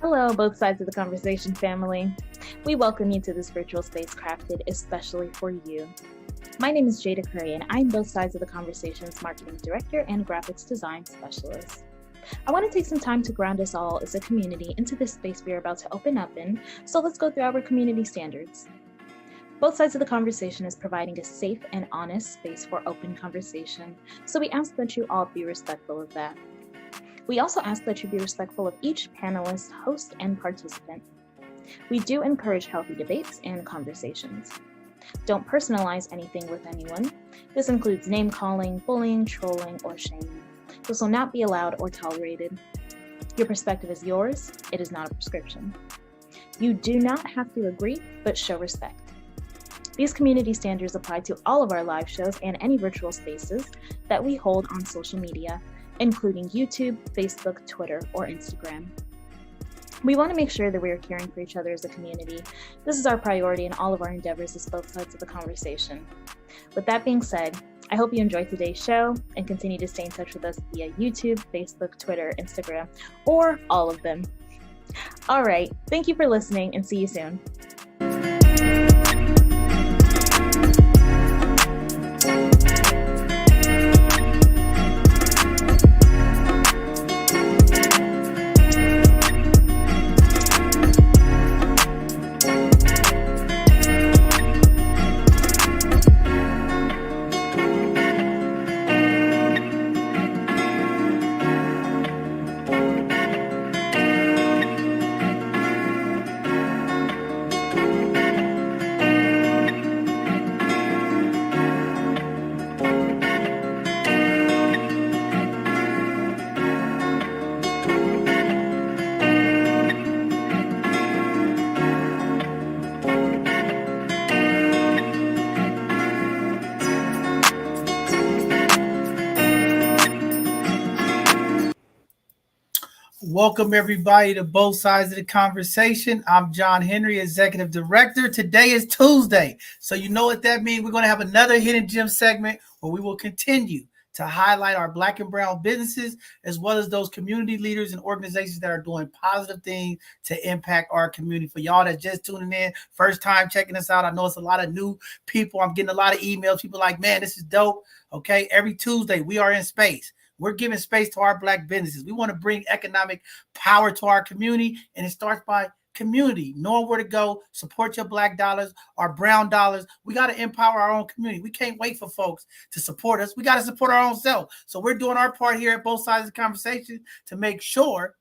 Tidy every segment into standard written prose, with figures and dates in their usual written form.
Hello, both sides of the conversation family. We welcome you to this virtual space crafted especially for you. My name is Jada Curry, and I'm both sides of the conversation's marketing director and graphics design specialist. I want to take some time to ground us all as a community into this space we are about to open up in, so let's go through our community standards. Both sides of the conversation is providing a safe and honest space for open conversation, so we ask that you all be respectful of that. We also ask that you be respectful of each panelist, host, and participant. We do encourage healthy debates and conversations. Don't personalize anything with anyone. This includes name-calling, bullying, trolling, or shaming. This will not be allowed or tolerated. Your perspective is yours. It is not a prescription. You do not have to agree, but show respect. These community standards apply to all of our live shows and any virtual spaces that we hold on social media, including YouTube, Facebook, Twitter, or Instagram. We want to make sure that we are caring for each other as a community. This is our priority in all of our endeavors as both sides of the conversation. With that being said, I hope you enjoyed today's show and continue to stay in touch with us via YouTube, Facebook, Twitter, Instagram, or all of them. All right, thank you for listening and see you soon. Welcome, everybody, to both sides of the conversation. I'm John Henry, Executive Director. Today is Tuesday, so you know what that means. We're going to have another Hidden Gem segment where we will continue to highlight our Black and Brown businesses, as well as those community leaders and organizations that are doing positive things to impact our community. For y'all that's just tuning in, first time checking us out, I know it's a lot of new people. I'm getting a lot of emails. People like, man, this is dope. Okay, every Tuesday we are in space. We're giving space to our Black businesses. We want to bring economic power to our community, and it starts by community, knowing where to go, support your Black dollars, our brown dollars. We got to empower our own community. We can't wait for folks to support us. We got to support our own self. So we're doing our part here at both sides of the conversation to make sure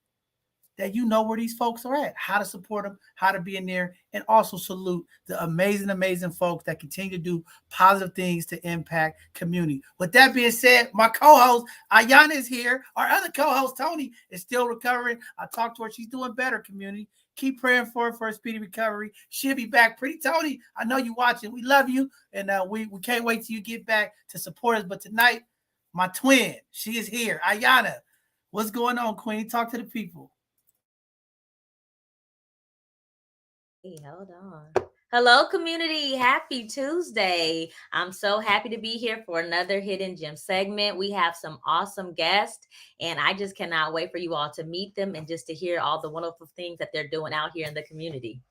that you know where these folks are at, how to support them, how to be in there, and also salute the amazing, amazing folks that continue to do positive things to impact community. With that being said, my co-host, Ayana, is here. Our other co-host, Tony, is still recovering. I talked to her. She's doing better, community. Keep praying for her for a speedy recovery. She'll be back. Pretty Tony, I know you're watching. We love you, and we can't wait till you get back to support us. But tonight, my twin, she is here. Ayana, what's going on, Queen? Talk to the people. Hey, hold on. Hello, community. Happy Tuesday. I'm so happy to be here for another Hidden Gem segment. We have some awesome guests, and I just cannot wait for you all to meet them and just to hear all the wonderful things that they're doing out here in the community.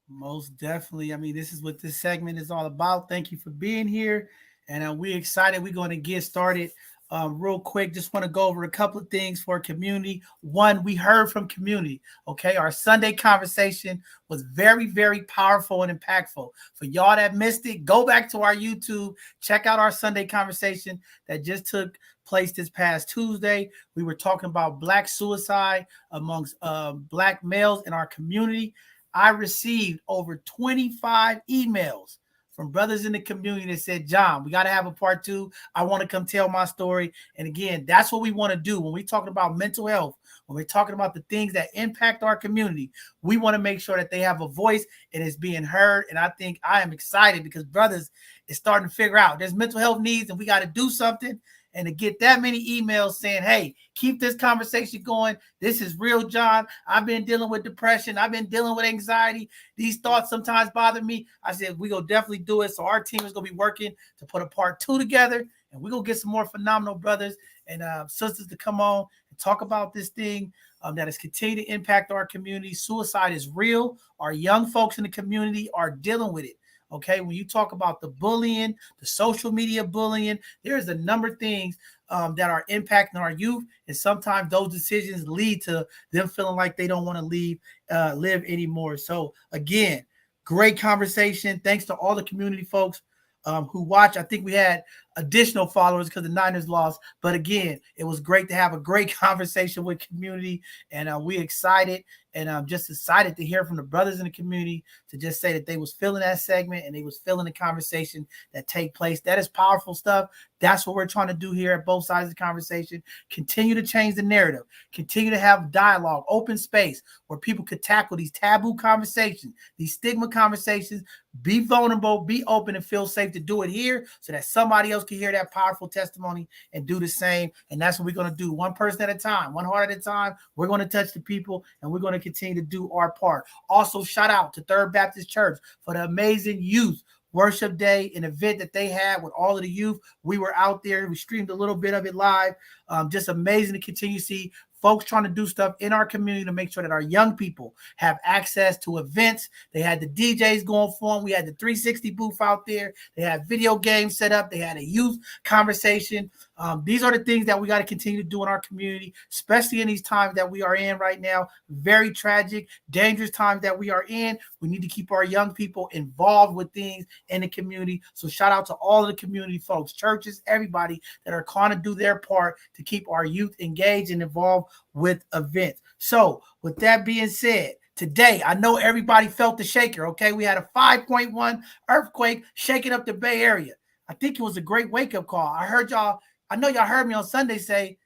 Most definitely. I mean, this is what this segment is all about. Thank you for being here. And we're excited. We're going to get started real quick. Just want to go over a couple of things for community. One, we heard from community. Okay. Our Sunday conversation was very, very powerful and impactful. For y'all that missed it, go back to our YouTube, check out our Sunday conversation that just took place this past Tuesday. We were talking about Black suicide amongst Black males in our community. I received over 25 emails from brothers in the community that said, John, we got to have a part two. I want to come tell my story. And again, that's what we want to do. When we're talking about mental health, when we're talking about the things that impact our community, we want to make sure that they have a voice and it's being heard. And I think I am excited because brothers is starting to figure out there's mental health needs and we got to do something. And to get that many emails saying, hey, keep this conversation going. This is real, John. I've been dealing with depression. I've been dealing with anxiety. These thoughts sometimes bother me. I said, we're going to definitely do it. So our team is going to be working to put a part two together. And we're going to get some more phenomenal brothers and sisters to come on and talk about this thing that has continued to impact our community. Suicide is real. Our young folks in the community are dealing with it. Okay, when you talk about the bullying, the social media bullying, there's a number of things that are impacting our youth, and sometimes those decisions lead to them feeling like they don't want to live anymore. So again, great conversation. Thanks to all the community folks who watch. I think we had additional followers because the Niners lost. But again, it was great to have a great conversation with community, and we excited and I'm just excited to hear from the brothers in the community to just say that they was feeling that segment and they was feeling the conversation that take place. That is powerful stuff. That's what we're trying to do here at both sides of the conversation. Continue to change the narrative. Continue to have dialogue, open space where people could tackle these taboo conversations, these stigma conversations. Be vulnerable, be open, and feel safe to do it here so that somebody else can hear that powerful testimony and do the same. And that's what we're going to do, one person at a time, one heart at a time. We're going to touch the people and we're going to continue to do our part. Also, shout out to Third Baptist Church for the amazing youth worship day, an event that they had with all of the youth. We were out there. We streamed a little bit of it live. Just amazing to continue to see folks trying to do stuff in our community to make sure that our young people have access to events. They had the DJs going for them. We had the 360 booth out there. They had video games set up. They had a youth conversation. These are the things that we got to continue to do in our community, especially in these times that we are in right now. Very tragic, dangerous times that we are in. We need to keep our young people involved with things in the community. So shout out to all of the community folks, churches, everybody that are trying to do their part to keep our youth engaged and involved with events. So with that being said, today, I know everybody felt the shaker, okay? We had a 5.1 earthquake shaking up the Bay Area. I think it was a great wake-up call. I know y'all heard me on Sunday say,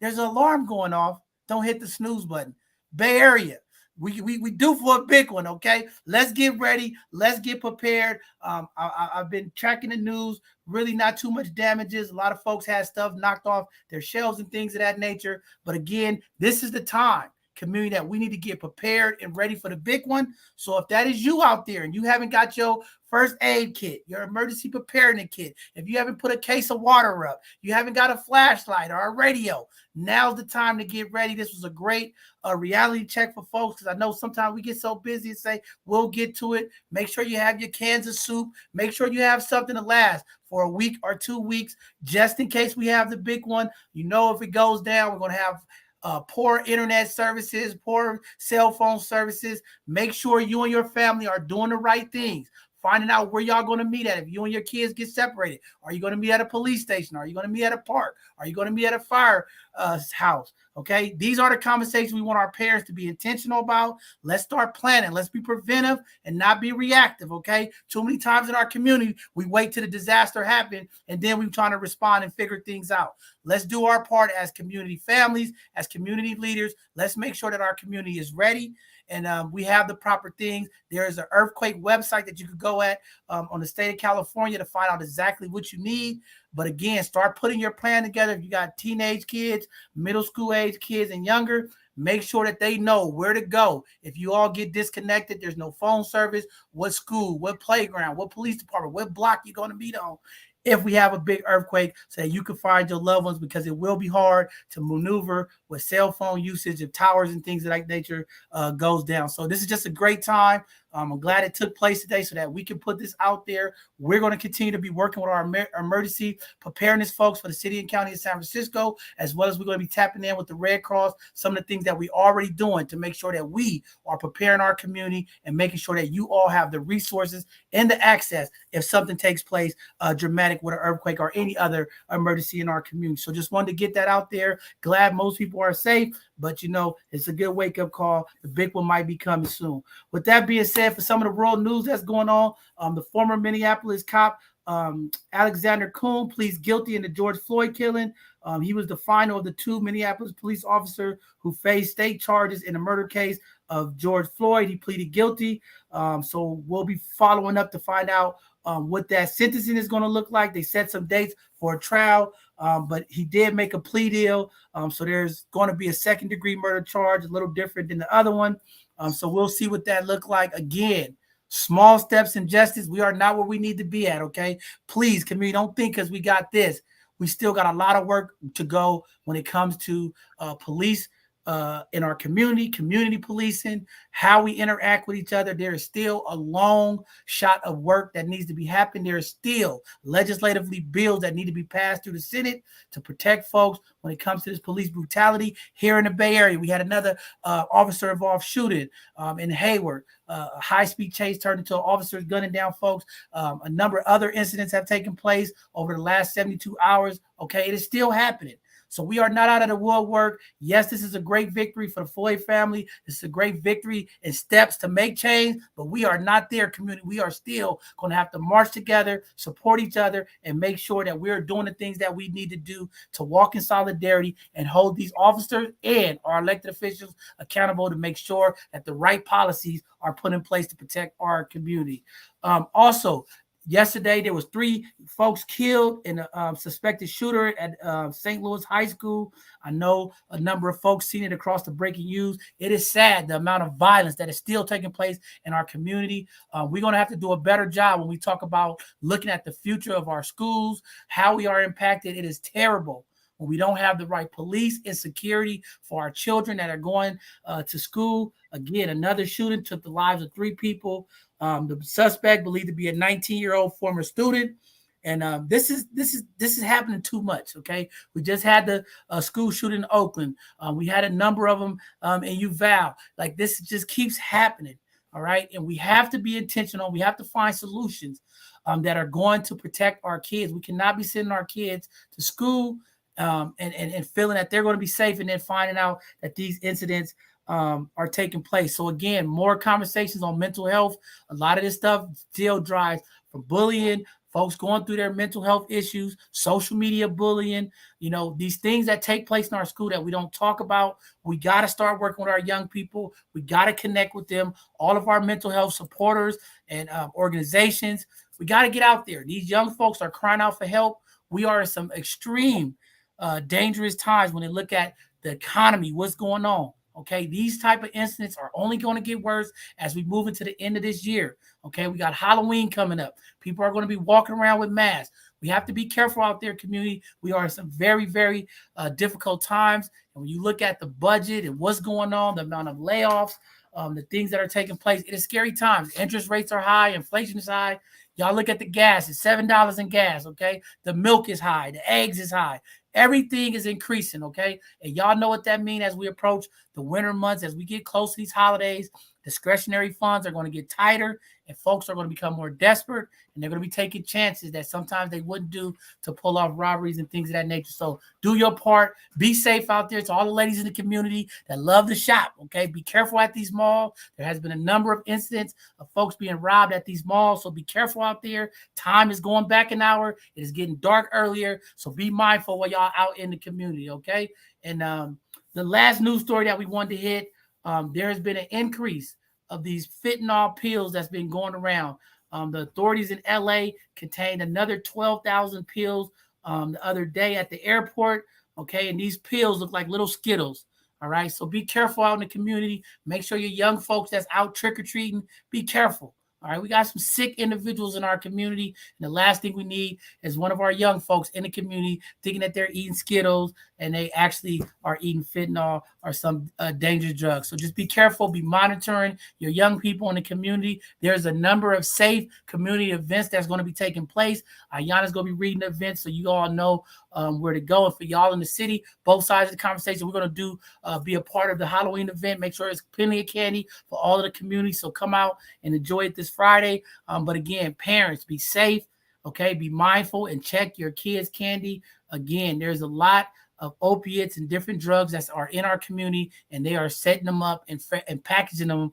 there's an alarm going off. Don't hit the snooze button. Bay Area, we due for a big one, okay? Let's get ready. Let's get prepared. I've been tracking the news. Really not too much damages. A lot of folks had stuff knocked off their shelves and things of that nature. But again, this is the time, community, that we need to get prepared and ready for the big one. So if that is you out there and you haven't got your first aid kit, your emergency preparedness kit, if you haven't put a case of water up, you haven't got a flashlight or a radio, now's the time to get ready. This was a great reality check for folks because I know sometimes we get so busy and say, we'll get to it. Make sure you have your cans of soup. Make sure you have something to last for a week or 2 weeks, just in case we have the big one. You know, if it goes down, we're going to have poor internet services, poor cell phone services. Make sure you and your family are doing the right things. Finding out where y'all going to meet at. If you and your kids get separated, are you going to meet at a police station? Are you going to meet at a park? Are you going to meet at a fire house? Okay, these are the conversations we want our parents to be intentional about. Let's start planning. Let's be preventive and not be reactive. Okay, too many times in our community we wait till the disaster happens and then we're trying to respond and figure things out. Let's do our part as community families, as community leaders. Let's make sure that our community is ready and we have the proper things. There is an earthquake website that you could go at on the state of California to find out exactly what you need. But again, start putting your plan together. If you got teenage kids, middle school age kids, and younger, Make sure that they know where to go. If you all get disconnected, there's no phone service, what school, what playground, what police department, what block you're going to meet on if we have a big earthquake, so that you can find your loved ones, because it will be hard to maneuver with cell phone usage if towers and things of that nature goes down. So this is just a great time. I'm glad it took place today so that we can put this out there. We're going to continue to be working with our emergency preparedness folks for the city and county of San Francisco, as well as we're going to be tapping in with the Red Cross, some of the things that we're already doing to make sure that we are preparing our community and making sure that you all have the resources and the access if something takes place dramatic with an earthquake or any other emergency in our community. So just wanted to get that out there. Glad most people are safe, but it's a good wake-up call. The big one might be coming soon. With that being said, for some of the world news that's going on, the former Minneapolis cop Alexander Kuhn pleads guilty in the George Floyd killing. He was the final of the two Minneapolis police officers who faced state charges in the murder case of George Floyd. He pleaded guilty. So we'll be following up to find out what that sentencing is going to look like. They set some dates for a trial, but he did make a plea deal. So there's going to be a second-degree murder charge, a little different than the other one. So we'll see what that look like. Again, small steps in justice. We are not where we need to be at, okay? Please, community, don't think because we got this. We still got a lot of work to go when it comes to police in our community policing, how we interact with each other. There is still a long shot of work that needs to be happening. There is still legislatively bills that need to be passed through the Senate to protect folks when it comes to this police brutality. Here in the Bay Area, we had another officer-involved shooting in Hayward. A high-speed chase turned into officers gunning down folks. A number of other incidents have taken place over the last 72 hours. Okay, it is still happening. So we are not out of the woodwork. Yes, this is a great victory for the Floyd family. This is a great victory and steps to make change, but we are not there, community. We are still going to have to march together, support each other, and make sure that we're doing the things that we need to do to walk in solidarity and hold these officers and our elected officials accountable to make sure that the right policies are put in place to protect our community. Also, yesterday, there was 3 folks killed in a suspected shooter at St. Louis High School. I know a number of folks seen it across the breaking news. It is sad, the amount of violence that is still taking place in our community. We're going to have to do a better job when we talk about looking at the future of our schools, how we are impacted. It is terrible when we don't have the right police and security for our children that are going to school. Again, another shooting took the lives of 3 people. The suspect believed to be a 19-year-old former student, and this is happening too much. Okay, we just had the school shooting in Oakland. We had a number of them in Uvalde. Like, this just keeps happening. All right, and we have to be intentional. We have to find solutions that are going to protect our kids. We cannot be sending our kids to school and feeling that they're going to be safe, and then finding out that these incidents are taking place. So again, more conversations on mental health. A lot of this stuff still drives from bullying, folks going through their mental health issues, social media bullying, these things that take place in our school that we don't talk about. We got to start working with our young people. We got to connect with them. All of our mental health supporters and organizations, we got to get out there. These young folks are crying out for help. We are in some extreme dangerous times when they look at the economy, what's going on. Okay, these type of incidents are only going to get worse as we move into the end of this year. Okay, we got Halloween coming up. People are going to be walking around with masks. We have to be careful out there, community. We are in some very, very difficult times. And when you look at the budget and what's going on, the amount of layoffs, the things that are taking place, it is scary times. Interest rates are high. Inflation is high. Y'all look at the gas. It's $7 in gas, okay? The milk is high. The eggs is high. Everything is increasing, okay? And y'all know what that means as we approach the winter months, as we get close to these holidays. Discretionary funds are going to get tighter, and folks are going to become more desperate, and they're going to be taking chances that sometimes they wouldn't do to pull off robberies and things of that nature. So do your part. Be safe out there. To all the ladies in the community that love to shop, okay? Be careful at these malls. There has been a number of incidents of folks being robbed at these malls, so be careful out there. Time is going back an hour. It is getting dark earlier, so be mindful while y'all out in the community, okay? And the last news story that we wanted to hit, there has been an increase of these fentanyl pills that's been going around. The authorities in LA contained another 12,000 pills the other day at the airport. Okay, and these pills look like little Skittles. All right. So be careful out in the community. Make sure your young folks that's out trick-or-treating, be careful. All right. We got some sick individuals in our community. And the last thing we need is one of our young folks in the community thinking that they're eating Skittles and they actually are eating fentanyl or some dangerous drugs. So just be careful. Be monitoring your young people in the community. There's a number of safe community events that's going to be taking place. Ayana's going to be reading the events so you all know where to go. And for y'all in the city, both sides of the conversation, we're going to do be a part of the Halloween event. Make sure there's plenty of candy for all of the community. So come out and enjoy it this Friday. But again, parents, be safe. Okay, be mindful and check your kids' candy. Again, there's a lot of opiates and different drugs that are in our community, and they are setting them up and packaging them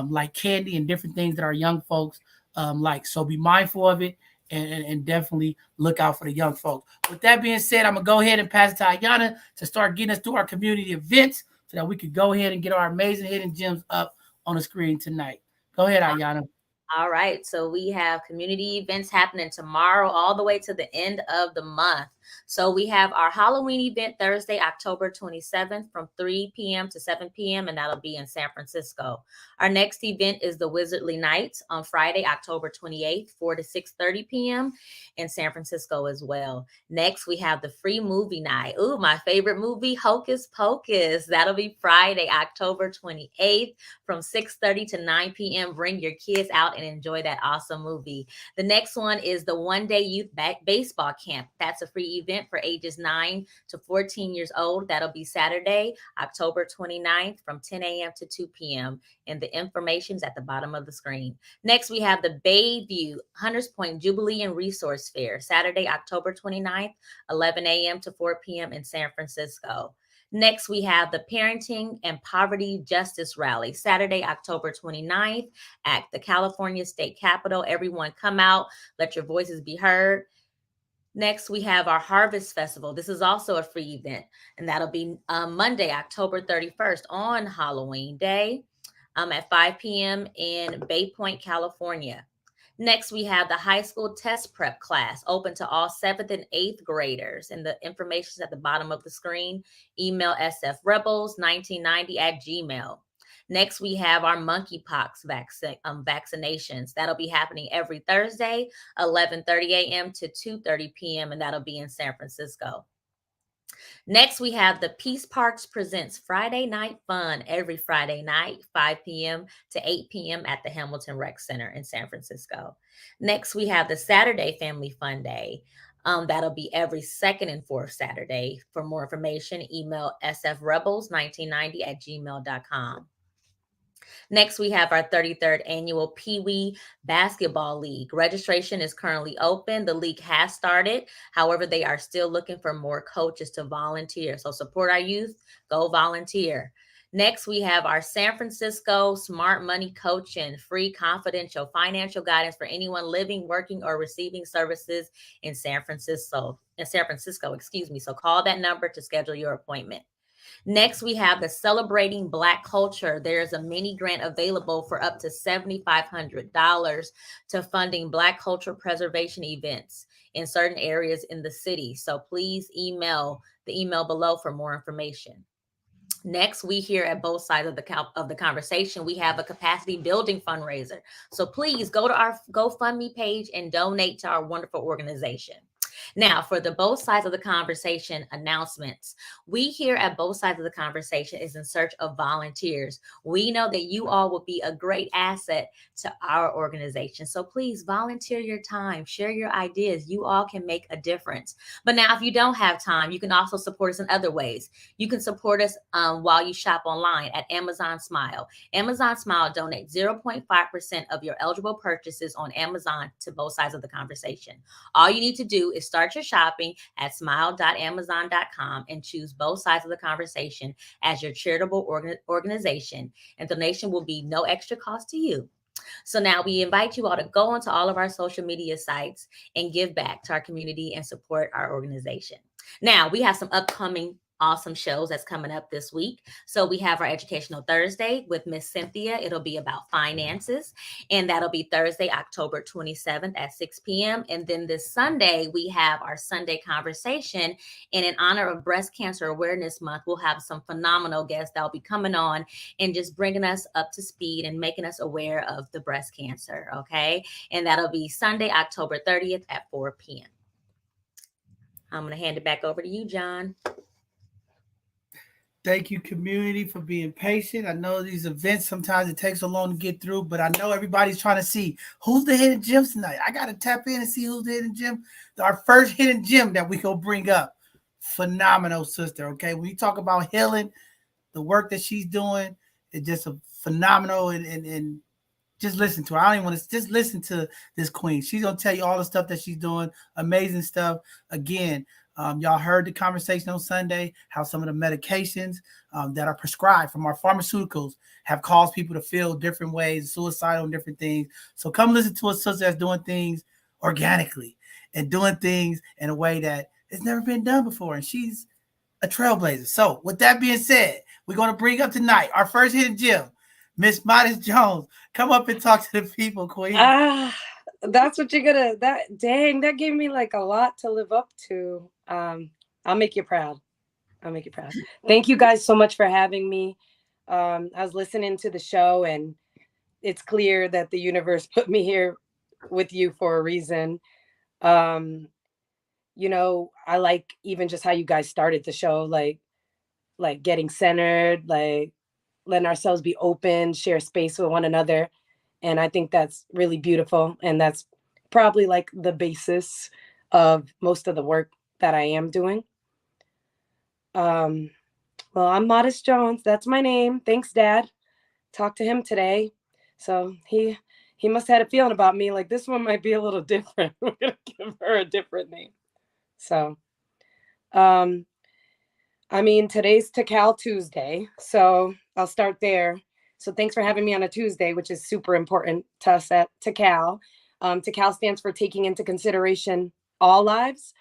like candy and different things that our young folks like. So be mindful of it and definitely look out for the young folks. With that being said, I'm going to go ahead and pass it to Ayana to start getting us through our community events so that we could go ahead and get our amazing hidden gems up on the screen tonight. Go ahead, Ayana. All right. So we have community events happening tomorrow all the way to the end of the month. So we have our Halloween event Thursday, October 27th from 3 p.m. to 7 p.m. and that'll be in San Francisco. Our next event is the Wizardly Nights on Friday, October 28th, 4 to 6:30 p.m. in San Francisco as well. Next, we have the free movie night. Ooh, my favorite movie, Hocus Pocus. That'll be Friday, October 28th from 6:30 to 9 p.m. Bring your kids out and enjoy that awesome movie. The next one is the one-day youth baseball camp. That's a free event for ages 9 to 14 years old. That'll be Saturday, October 29th from 10 a.m. to 2 p.m. And the information's at the bottom of the screen. Next, we have the Bayview Hunters Point Jubilee and Resource Fair, Saturday, October 29th, 11 a.m. to 4 p.m. in San Francisco. Next, we have the Parenting and Poverty Justice Rally, Saturday, October 29th at the California State Capitol. Everyone come out, let your voices be heard. Next, we have our Harvest Festival. This is also a free event, and that'll be Monday, October 31st on Halloween Day at 5 p.m. in Bay Point, California. Next, we have the high school test prep class open to all 7th and 8th graders. And the information is at the bottom of the screen. Email sfrebels1990@gmail. Next, we have our monkeypox vaccinations. That'll be happening every Thursday, 11:30 a.m. to 2:30 p.m. And that'll be in San Francisco. Next, we have the Peace Parks Presents Friday Night Fun every Friday night, 5 p.m. to 8 p.m. at the Hamilton Rec Center in San Francisco. Next, we have the Saturday Family Fun Day. That'll be every second and fourth Saturday. For more information, email sfrebels1990@gmail.com. Next, we have our 33rd annual Pee Wee Basketball League. Registration is currently open. The league has started. However, they are still looking for more coaches to volunteer. So support our youth, go volunteer. Next, we have our San Francisco Smart Money Coaching, free confidential financial guidance for anyone living, working, or receiving services in San Francisco. So call that number to schedule your appointment. Next, we have the Celebrating Black Culture. There's a mini grant available for up to $7,500 to funding Black culture preservation events in certain areas in the city. So please email the email below for more information. Next, we here at both sides of the conversation, we have a capacity building fundraiser. So please go to our GoFundMe page and donate to our wonderful organization. Now, for the both sides of the conversation announcements, we here at both sides of the conversation is in search of volunteers. We know that you all will be a great asset to our organization. So please volunteer your time, share your ideas. You all can make a difference. But now, if you don't have time, you can also support us in other ways. You can support us while you shop online at Amazon Smile. Amazon Smile donates 0.5% of your eligible purchases on Amazon to both sides of the conversation. All you need to do is start your shopping at smile.amazon.com and choose both sides of the conversation as your charitable organization, and donation will be no extra cost to you. So now we invite you all to go onto all of our social media sites and give back to our community and support our organization. Now we have some upcoming awesome shows that's coming up this week. So we have our Educational Thursday with Miss Cynthia. It'll be about finances, and that'll be Thursday, October 27th at 6 p.m. And then this Sunday, we have our Sunday conversation. And in honor of Breast Cancer Awareness Month, we'll have some phenomenal guests that'll be coming on and just bringing us up to speed and making us aware of the breast cancer, okay? And that'll be Sunday, October 30th at 4 p.m. I'm going to hand it back over to you, John. Thank you, community, for being patient. I know these events, sometimes it takes so long to get through, but I know everybody's trying to see who's the hidden gems tonight. I got to tap in and see who's the hidden gem. Our first hidden gem that we go bring up. Phenomenal sister, okay? When you talk about healing, the work that she's doing is just a phenomenal, and just listen to her. I don't even want to just listen to this queen. She's going to tell you all the stuff that she's doing. Amazing stuff. Again, y'all heard the conversation on Sunday, how some of the medications that are prescribed from our pharmaceuticals have caused people to feel different ways, suicidal and different things. So come listen to a sister that's doing things organically and doing things in a way that it's never been done before. And she's a trailblazer. So with that being said, we're going to bring up tonight our first hidden gem, Miss Modest Jones. Come up and talk to the people, queen. That's what you're gonna, that gave me like a lot to live up to. I'll make you proud. Thank you guys so much for having me. I was listening to the show, and it's clear that the universe put me here with you for a reason. You know, I like even just how you guys started the show, like getting centered, like letting ourselves be open, share space with one another. And I think that's really beautiful. And that's probably like the basis of most of the work that I am doing. Well, I'm Modest Jones. That's my name. Thanks, Dad. Talked to him today. So he must have had a feeling about me. Like, this one might be a little different. We're going to give her a different name. So, I mean, today's Takal Tuesday. So I'll start there. So thanks for having me on a Tuesday, which is super important to us at Takal. Takal stands for Taking into Consideration All Lives,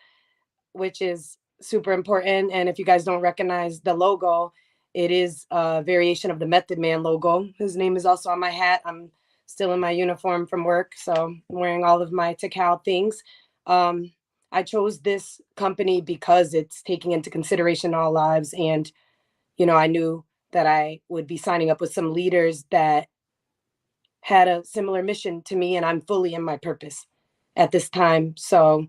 which is super important. And if you guys don't recognize the logo, it is a variation of the Method Man logo. His name is also on my hat. I'm still in my uniform from work, so I'm wearing all of my Takal things. I chose this company because it's taking into consideration all lives. And, you know, I knew that I would be signing up with some leaders that had a similar mission to me, and I'm fully in my purpose at this time. So,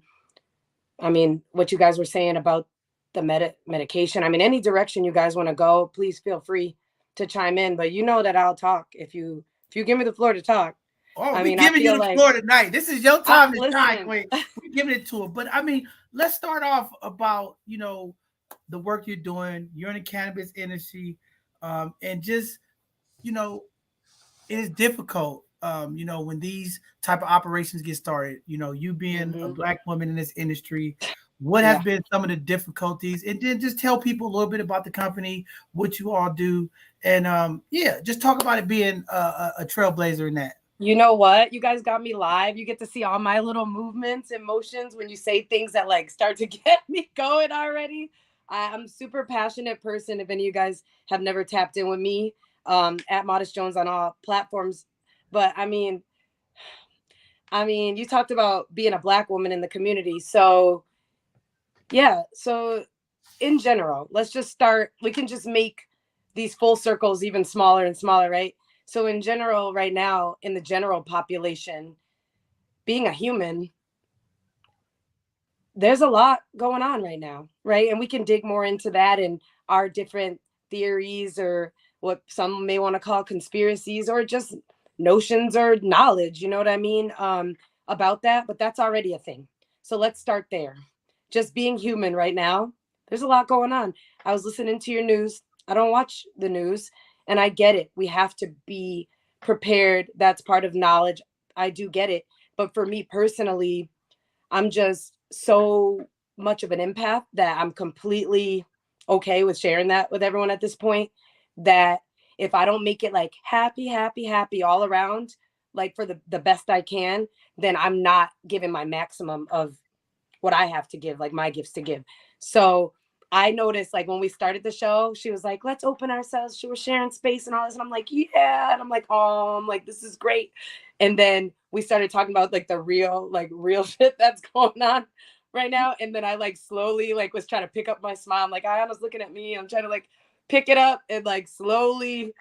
I mean, what you guys were saying about the medication, I mean, any direction you guys want to go, please feel free to chime in, but you know that I'll talk if you give me the floor to talk. Oh, we're giving you the floor tonight. This is your time to shine, Queen. We're giving it to her. But I mean, let's start off about, you know, the work you're doing. You're in the cannabis industry, and just, you know, it is difficult, you know, when these type of operations get started. You know, you being a Black woman in this industry, what has been some of the difficulties? And then just tell people a little bit about the company, what you all do, and just talk about it being a trailblazer in that. You know what? You guys got me live. You get to see all my little movements and motions when you say things that like start to get me going already. I'm a super passionate person. If any of you guys have never tapped in with me, at Modest Jones on all platforms. But I mean, you talked about being a Black woman in the community. So yeah. So in general, let's just start. We can just make these full circles even smaller and smaller, right? So in general, right now, in the general population, being a human, there's a lot going on right now, right? And we can dig more into that and our different theories, or what some may want to call conspiracies, or just notions or knowledge, you know what I mean, about that. But that's already a thing. So let's start there. Just being human right now, there's a lot going on. I was listening to your news. I don't watch the news. And I get it. We have to be prepared. That's part of knowledge. I do get it. But for me personally, I'm just so much of an empath that I'm completely okay with sharing that with everyone at this point, that if I don't make it like happy, happy, happy all around, like for the best I can, then I'm not giving my maximum of what I have to give, like my gifts to give. So I noticed, like, when we started the show, she was like, let's open ourselves. She was sharing space and all this. And I'm like, yeah. And I'm like, oh, I'm like, this is great. And then we started talking about like the real shit that's going on right now. And then I like slowly like was trying to pick up my smile. I'm like, Ayana's looking at me. I'm trying to like pick it up, and like slowly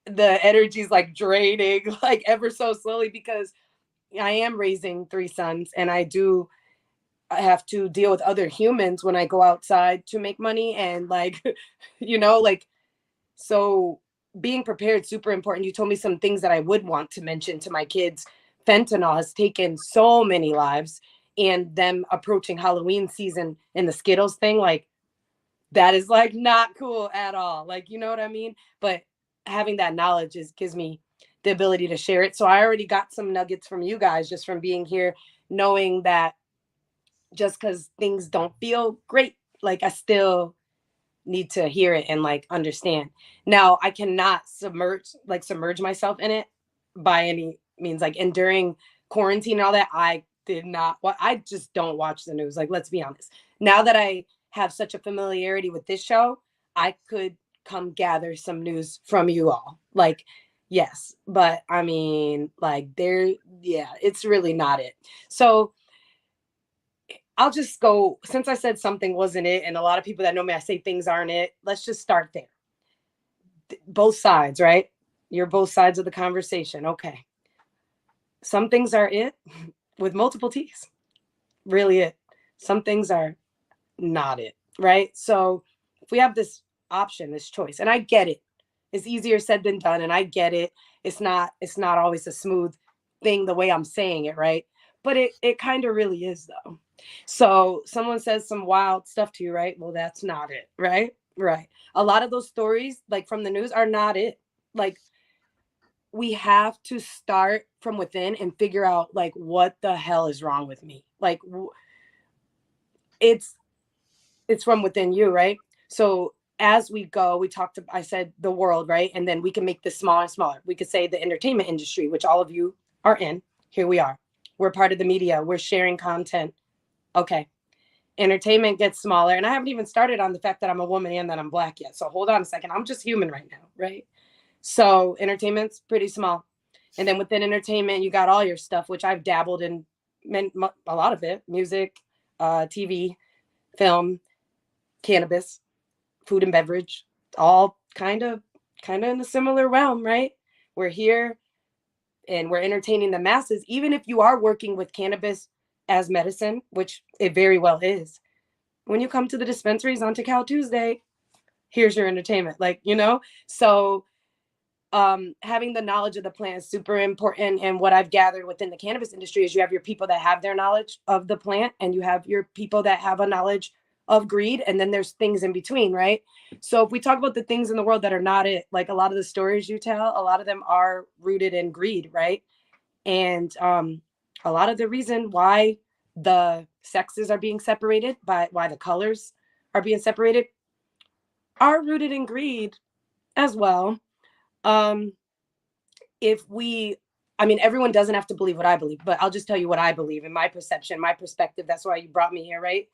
the energy's like draining, like ever so slowly, because I am raising 3 sons, and I have to deal with other humans when I go outside to make money. And like, like, so being prepared, super important. You told me some things that I would want to mention to my kids. Fentanyl has taken so many lives, and them approaching Halloween season and the Skittles thing, like that is like not cool at all. Like, you know what I mean? But having that knowledge gives me the ability to share it. So I already got some nuggets from you guys just from being here, knowing that just because things don't feel great, like I still need to hear it and like understand. Now I cannot submerge myself in it by any means. Like, and during quarantine and all that, I did not. I just don't watch the news. Like, let's be honest. Now that I have such a familiarity with this show, I could come gather some news from you all. Like, yes, but I mean, like, it's really not it. So I'll just go, since I said something wasn't it, and a lot of people that know me, I say things aren't it. Let's just start there. Both sides, right? You're both sides of the conversation. Okay. Some things are it with multiple T's. Really it. Some things are not it, right? So if we have this option, this choice, and I get it. It's easier said than done, and I get it. It's not always a smooth thing the way I'm saying it, right? But it kind of really is, though. So someone says some wild stuff to you, right? Well, that's not it, right? Right. A lot of those stories, like from the news, are not it. Like, we have to start from within and figure out like what the hell is wrong with me. Like, it's from within you, right? So as we go, I said the world, right? And then we can make this smaller and smaller. We could say the entertainment industry, which all of you are in. Here we are. We're part of the media. We're sharing content. Okay. Entertainment gets smaller. And I haven't even started on the fact that I'm a woman and that I'm Black yet. So hold on a second. I'm just human right now, right? So entertainment's pretty small. And then within entertainment, you got all your stuff, which I've dabbled in a lot of it: music, TV, film, cannabis, food and beverage, all kind of in a similar realm, right? We're here and we're entertaining the masses, even if you are working with cannabis as medicine, which it very well is. When you come to the dispensaries on Takao Tuesday, here's your entertainment, like, so having the knowledge of the plant is super important. And what I've gathered within the cannabis industry is you have your people that have their knowledge of the plant, and you have your people that have a knowledge of greed, and then there's things in between, right? So if we talk about the things in the world that are not it, like a lot of the stories you tell, a lot of them are rooted in greed, right? And a lot of the reason why the sexes are being separated, why the colors are being separated, are rooted in greed as well. Everyone doesn't have to believe what I believe, but I'll just tell you what I believe in my perception, my perspective. That's why you brought me here, right?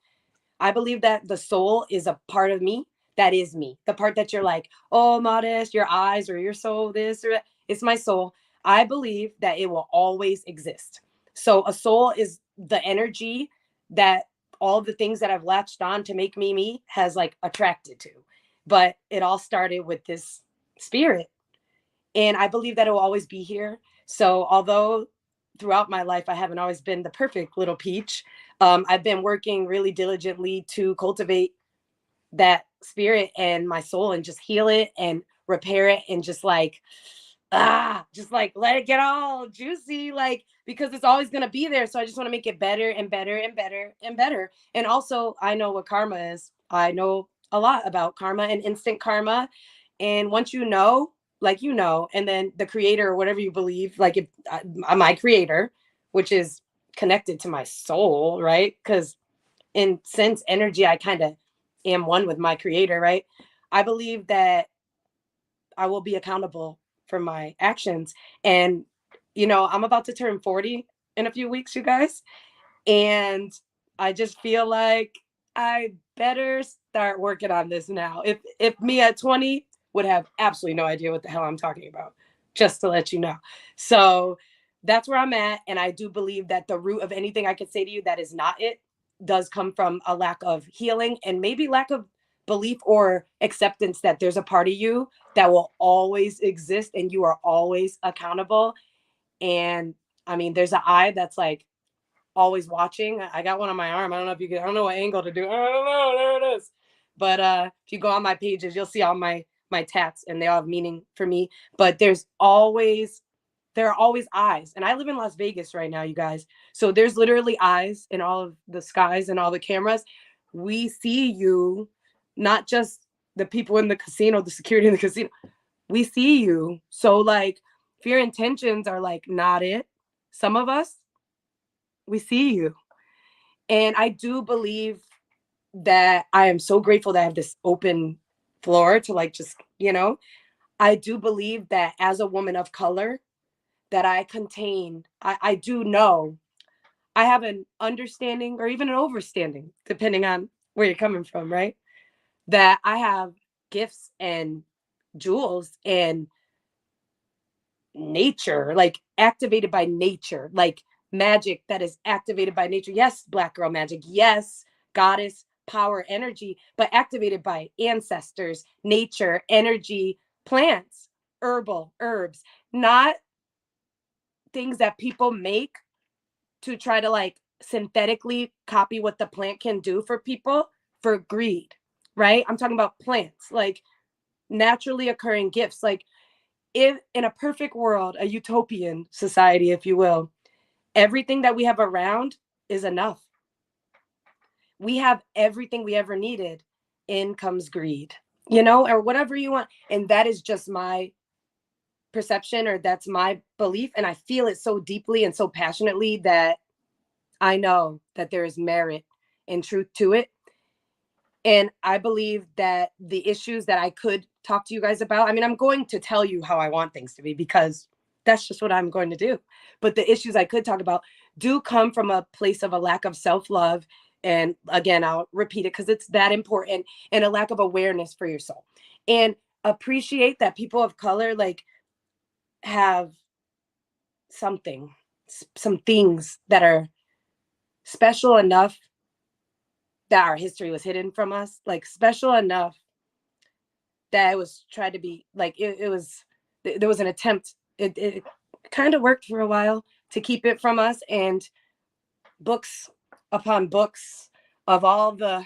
I believe that the soul is a part of me that is me. The part that you're like, oh, Modest, your eyes or your soul, this or that, it's my soul. I believe that it will always exist. So a soul is the energy that all the things that I've latched on to make me has like attracted to. But it all started with this spirit. And I believe that it will always be here. So although throughout my life, I haven't always been the perfect little peach, I've been working really diligently to cultivate that spirit and my soul and just heal it and repair it and just like let it get all juicy, like, because it's always going to be there. So I just want to make it better and better and better and better. And also, I know what karma is. I know a lot about karma and instant karma. And once and then the creator or whatever you believe, like if my creator, which is connected to my soul, right? Because in sense energy, I kind of am one with my creator, right? I believe that I will be accountable for my actions. And, I'm about to turn 40 in a few weeks, you guys. And I just feel like I better start working on this now. If me at 20 would have absolutely no idea what the hell I'm talking about, just to let you know. So that's where I'm at. And I do believe that the root of anything I could say to you that is not it does come from a lack of healing and maybe lack of belief or acceptance that there's a part of you that will always exist and you are always accountable. And I mean, there's an eye that's like always watching. I got one on my arm. I don't know if you can, I don't know what angle to do. I don't know. There it is. But if you go on my pages, you'll see all my tats and they all have meaning for me. But there are always eyes. And I live in Las Vegas right now, you guys. So there's literally eyes in all of the skies and all the cameras. We see you, not just the people in the casino, the security in the casino. We see you. So like if your intentions are like not it, some of us, we see you. And I do believe that I am so grateful that I have this open floor to like just, I do believe that as a woman of color, that I do know I have an understanding or even an overstanding, depending on where you're coming from, right? That I have gifts and jewels and nature, like activated by nature, like magic that is activated by nature. Yes, Black girl magic. Yes, goddess power energy, but activated by ancestors, nature, energy, plants, herbs, not things that people make to try to like synthetically copy what the plant can do for people for greed, right? I'm talking about plants, like naturally occurring gifts. Like if in a perfect world, a utopian society, if you will, everything that we have around is enough. We have everything we ever needed. In comes greed, or whatever you want. And that is just my perception, or that's my belief. And I feel it so deeply and so passionately that I know that there is merit and truth to it. And I believe that the issues that I could talk to you guys about, I mean, I'm going to tell you how I want things to be because that's just what I'm going to do. But the issues I could talk about do come from a place of a lack of self-love. And again, I'll repeat it because it's that important, and a lack of awareness for your soul. And appreciate that people of color like have some things that are special enough that our history was hidden from us, like special enough that it was tried to be like, there was an attempt. It kind of worked for a while to keep it from us, and books upon books of all the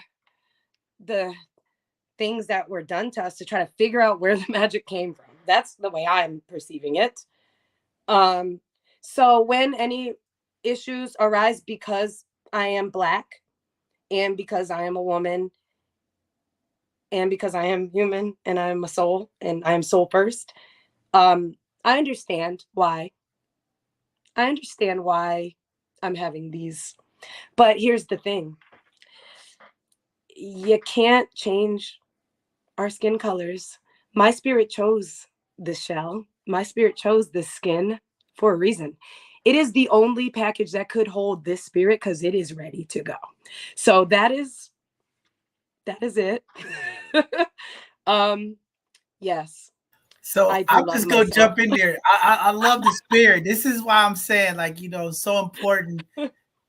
things that were done to us to try to figure out where the magic came from. That's the way I'm perceiving it. So when any issues arise because I am Black and because I am a woman and because I am human and I'm a soul and I am soul first, I understand why. I understand why I'm having these. But here's the thing. You can't change our skin colors. My spirit chose this shell. My spirit chose this skin for a reason. It is the only package that could hold this spirit because it is ready to go. So that is it. Yes. So I do I'm love just gonna myself. jump in there. I love the spirit. This is why I'm saying, like, so important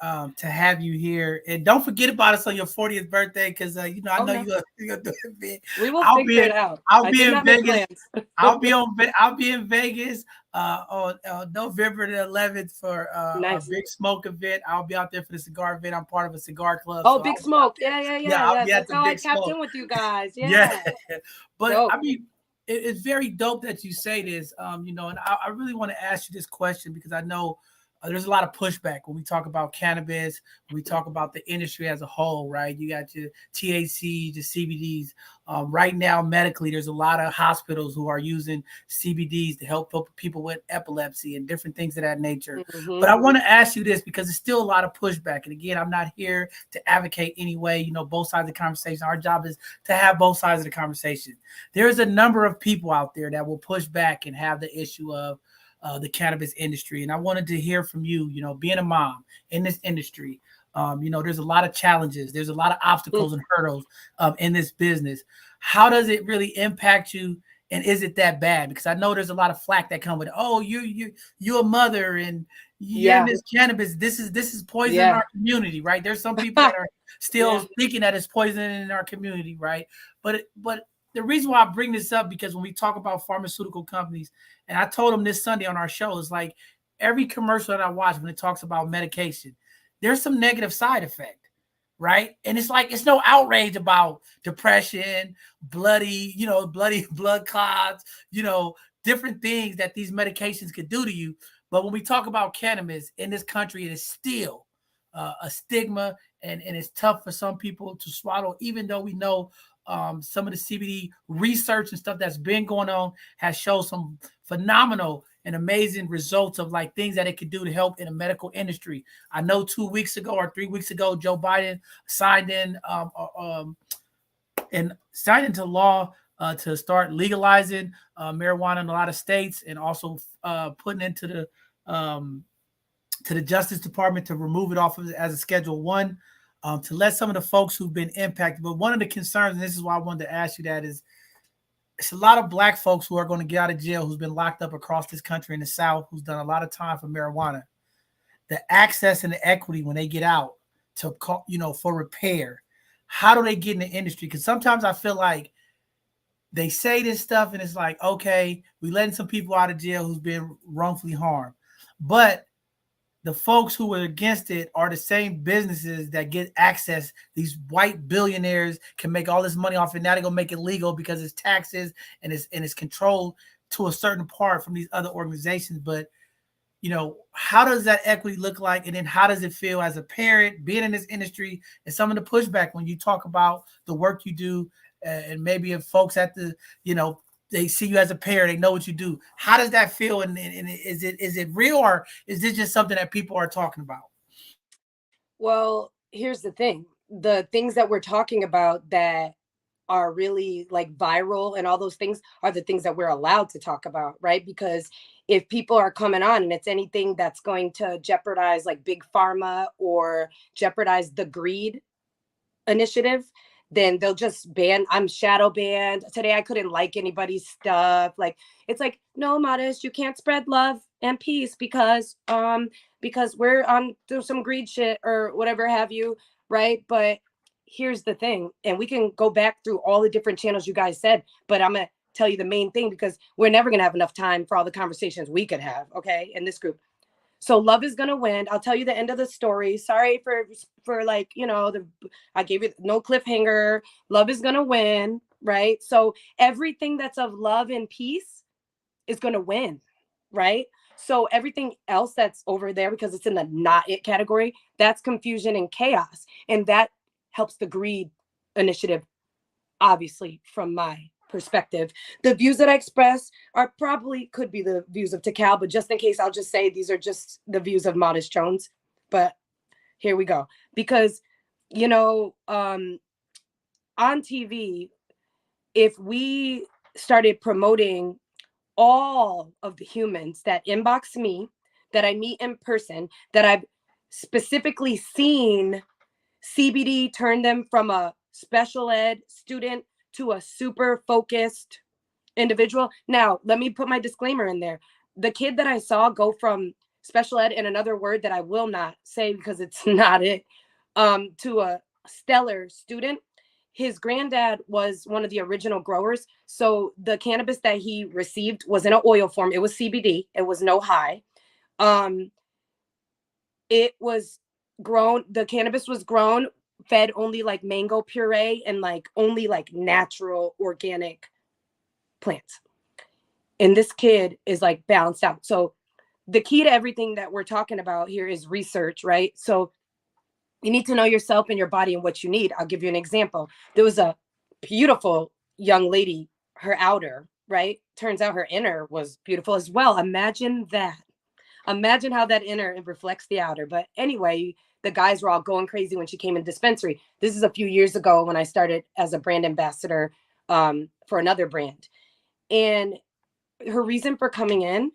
to have you here. And don't forget about us on your 40th birthday, because I know no. you're gonna do it big. We will figure it out. I'll be in Vegas. Plans. I'll be in Vegas on November the 11th for Nice. a big smoke event. I'll be out there for the cigar event. I'm part of a cigar club. Oh, so Big I'll Smoke. Yeah. I'll be at That's the how I Big tapped Smoke. in with you guys. Yeah. But Dope. I mean, it's very dope that you say this, and I really want to ask you this question because I know there's a lot of pushback when we talk about cannabis, when we talk about the industry as a whole, right? You got your THC, the CBDs. Right now, medically, there's a lot of hospitals who are using CBDs to help people with epilepsy and different things of that nature. Mm-hmm. But I want to ask you this because it's still a lot of pushback. And again, I'm not here to advocate anyway, both sides of the conversation. Our job is to have both sides of the conversation. There's a number of people out there that will push back and have the issue of the cannabis industry. And I wanted to hear from you, being a mom in this industry, There's a lot of challenges. There's a lot of obstacles and hurdles in this business. How does it really impact you? And is it that bad? Because I know there's a lot of flack that come with it. Oh, you're a mother and you're in this cannabis. This is poison in our community, right? There's some people that are still thinking that it's poison in our community, right? But the reason why I bring this up, because when we talk about pharmaceutical companies, and I told them this Sunday on our show, it's like every commercial that I watch when it talks about medication, there's some negative side effect, right? And it's like, it's no outrage about depression, bloody blood clots, different things that these medications could do to you. But when we talk about cannabis in this country, it is still a stigma, and it's tough for some people to swallow, even though we know some of the CBD research and stuff that's been going on has shown some phenomenal and amazing results of like things that it could do to help in the medical industry. I know 2 weeks ago or 3 weeks ago, Joe Biden signed into law to start legalizing marijuana in a lot of states, and also putting into the Justice Department to remove it off of as a Schedule 1, to let some of the folks who've been impacted. But one of the concerns, and this is why I wanted to ask you that, is it's a lot of Black folks who are going to get out of jail, who's been locked up across this country in the South, who's done a lot of time for marijuana. The access and the equity when they get out to call, for repair. How do they get in the industry? Because sometimes I feel like they say this stuff and it's like, okay, we letting some people out of jail who's been wrongfully harmed. But the folks who are against it are the same businesses that get access. These white billionaires can make all this money off it. Now they're gonna make it legal because it's taxes and it's controlled to a certain part from these other organizations. But how does that equity look like? And then how does it feel as a parent being in this industry, and some of the pushback when you talk about the work you do, and maybe if folks at the, they see you as a parent, they know what you do. How does that feel? And is it real, or is this just something that people are talking about? Well, here's the thing. The things that we're talking about that are really like viral and all those things are the things that we're allowed to talk about, right? Because if people are coming on and it's anything that's going to jeopardize like big pharma or jeopardize the greed initiative, then they'll just ban. I'm shadow banned. Today I couldn't like anybody's stuff. Like, it's like, no, Modest, you can't spread love and peace because we're on through some greed shit or whatever have you, right? But here's the thing, and we can go back through all the different channels you guys said, but I'm gonna tell you the main thing, because we're never gonna have enough time for all the conversations we could have, okay, in this group. So love is gonna win. I'll tell you the end of the story. Sorry for like, I gave you no cliffhanger. Love is gonna win, right? So everything that's of love and peace is gonna win, right? So everything else that's over there, because it's in the not it category, that's confusion and chaos. And that helps the greed initiative, obviously, from my perspective. The views that I express are probably could be the views of Takal, but just in case, I'll just say these are just the views of Modest Jones. But here we go. Because, on TV, if we started promoting all of the humans that inbox me, that I meet in person, that I've specifically seen CBD turn them from a special ed student to a super focused individual. Now, let me put my disclaimer in there. The kid that I saw go from special ed, and another word that I will not say because it's not it, to a stellar student, his granddad was one of the original growers. So the cannabis that he received was in an oil form. It was CBD. It was no high. It was grown, the cannabis was grown, fed only like mango puree and like only like natural organic plants. And this kid is like balanced out. So the key to everything that we're talking about here is research, right? So you need to know yourself and your body and what you need. I'll give you an example. There was a beautiful young lady, her outer, right? Turns out her inner was beautiful as well. Imagine that. Imagine how that inner reflects the outer. But anyway, the guys were all going crazy when she came in dispensary. This is a few years ago when I started as a brand ambassador for another brand. And her reason for coming in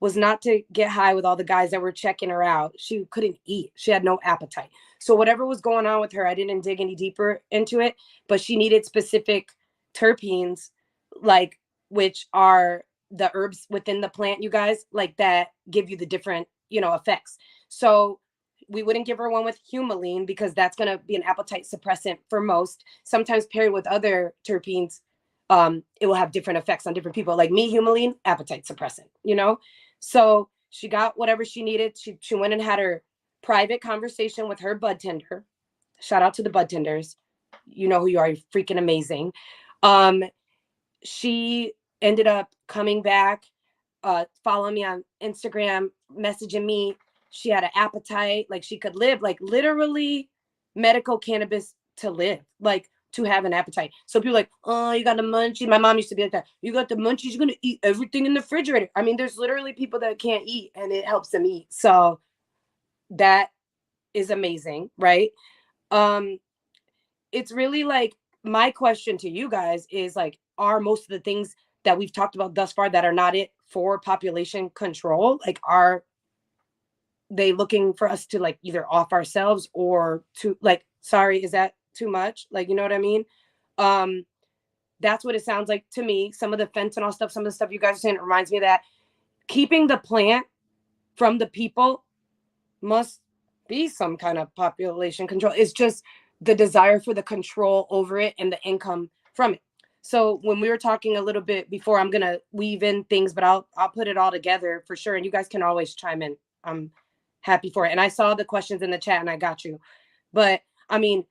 was not to get high with all the guys that were checking her out. She couldn't eat. She had no appetite. So whatever was going on with her, I didn't dig any deeper into it, but she needed specific terpenes, like, which are the herbs within the plant, you guys, like, that give you the different, effects. So we wouldn't give her one with humulene because that's going to be an appetite suppressant for most. Sometimes paired with other terpenes, it will have different effects on different people. Like me, humulene, appetite suppressant. So she got whatever she needed. She went and had her private conversation with her bud tender. Shout out to the bud tenders. You know who you are. You're freaking amazing. She ended up coming back, following me on Instagram, messaging me. She had an appetite, like she could live, like literally medical cannabis to live, like to have an appetite. So people are like, oh, you got the munchies. My mom used to be like that. You got the munchies, you're going to eat everything in the refrigerator. I mean, there's literally people that can't eat and it helps them eat. So that is amazing, right? It's really like, my question to you guys is like, are most of the things that we've talked about thus far that are not it for population control, like, are they looking for us to like either off ourselves or to like, sorry, is that too much? Like, you know what I mean? That's what it sounds like to me. Some of the fentanyl stuff, some of the stuff you guys are saying, it reminds me of that. Keeping the plant from the people must be some kind of population control. It's just the desire for the control over it and the income from it. So when we were talking a little bit before, I'm going to weave in things, but I'll put it all together for sure. And you guys can always chime in. I'm happy for it. And I saw the questions in the chat and I got you. But I mean,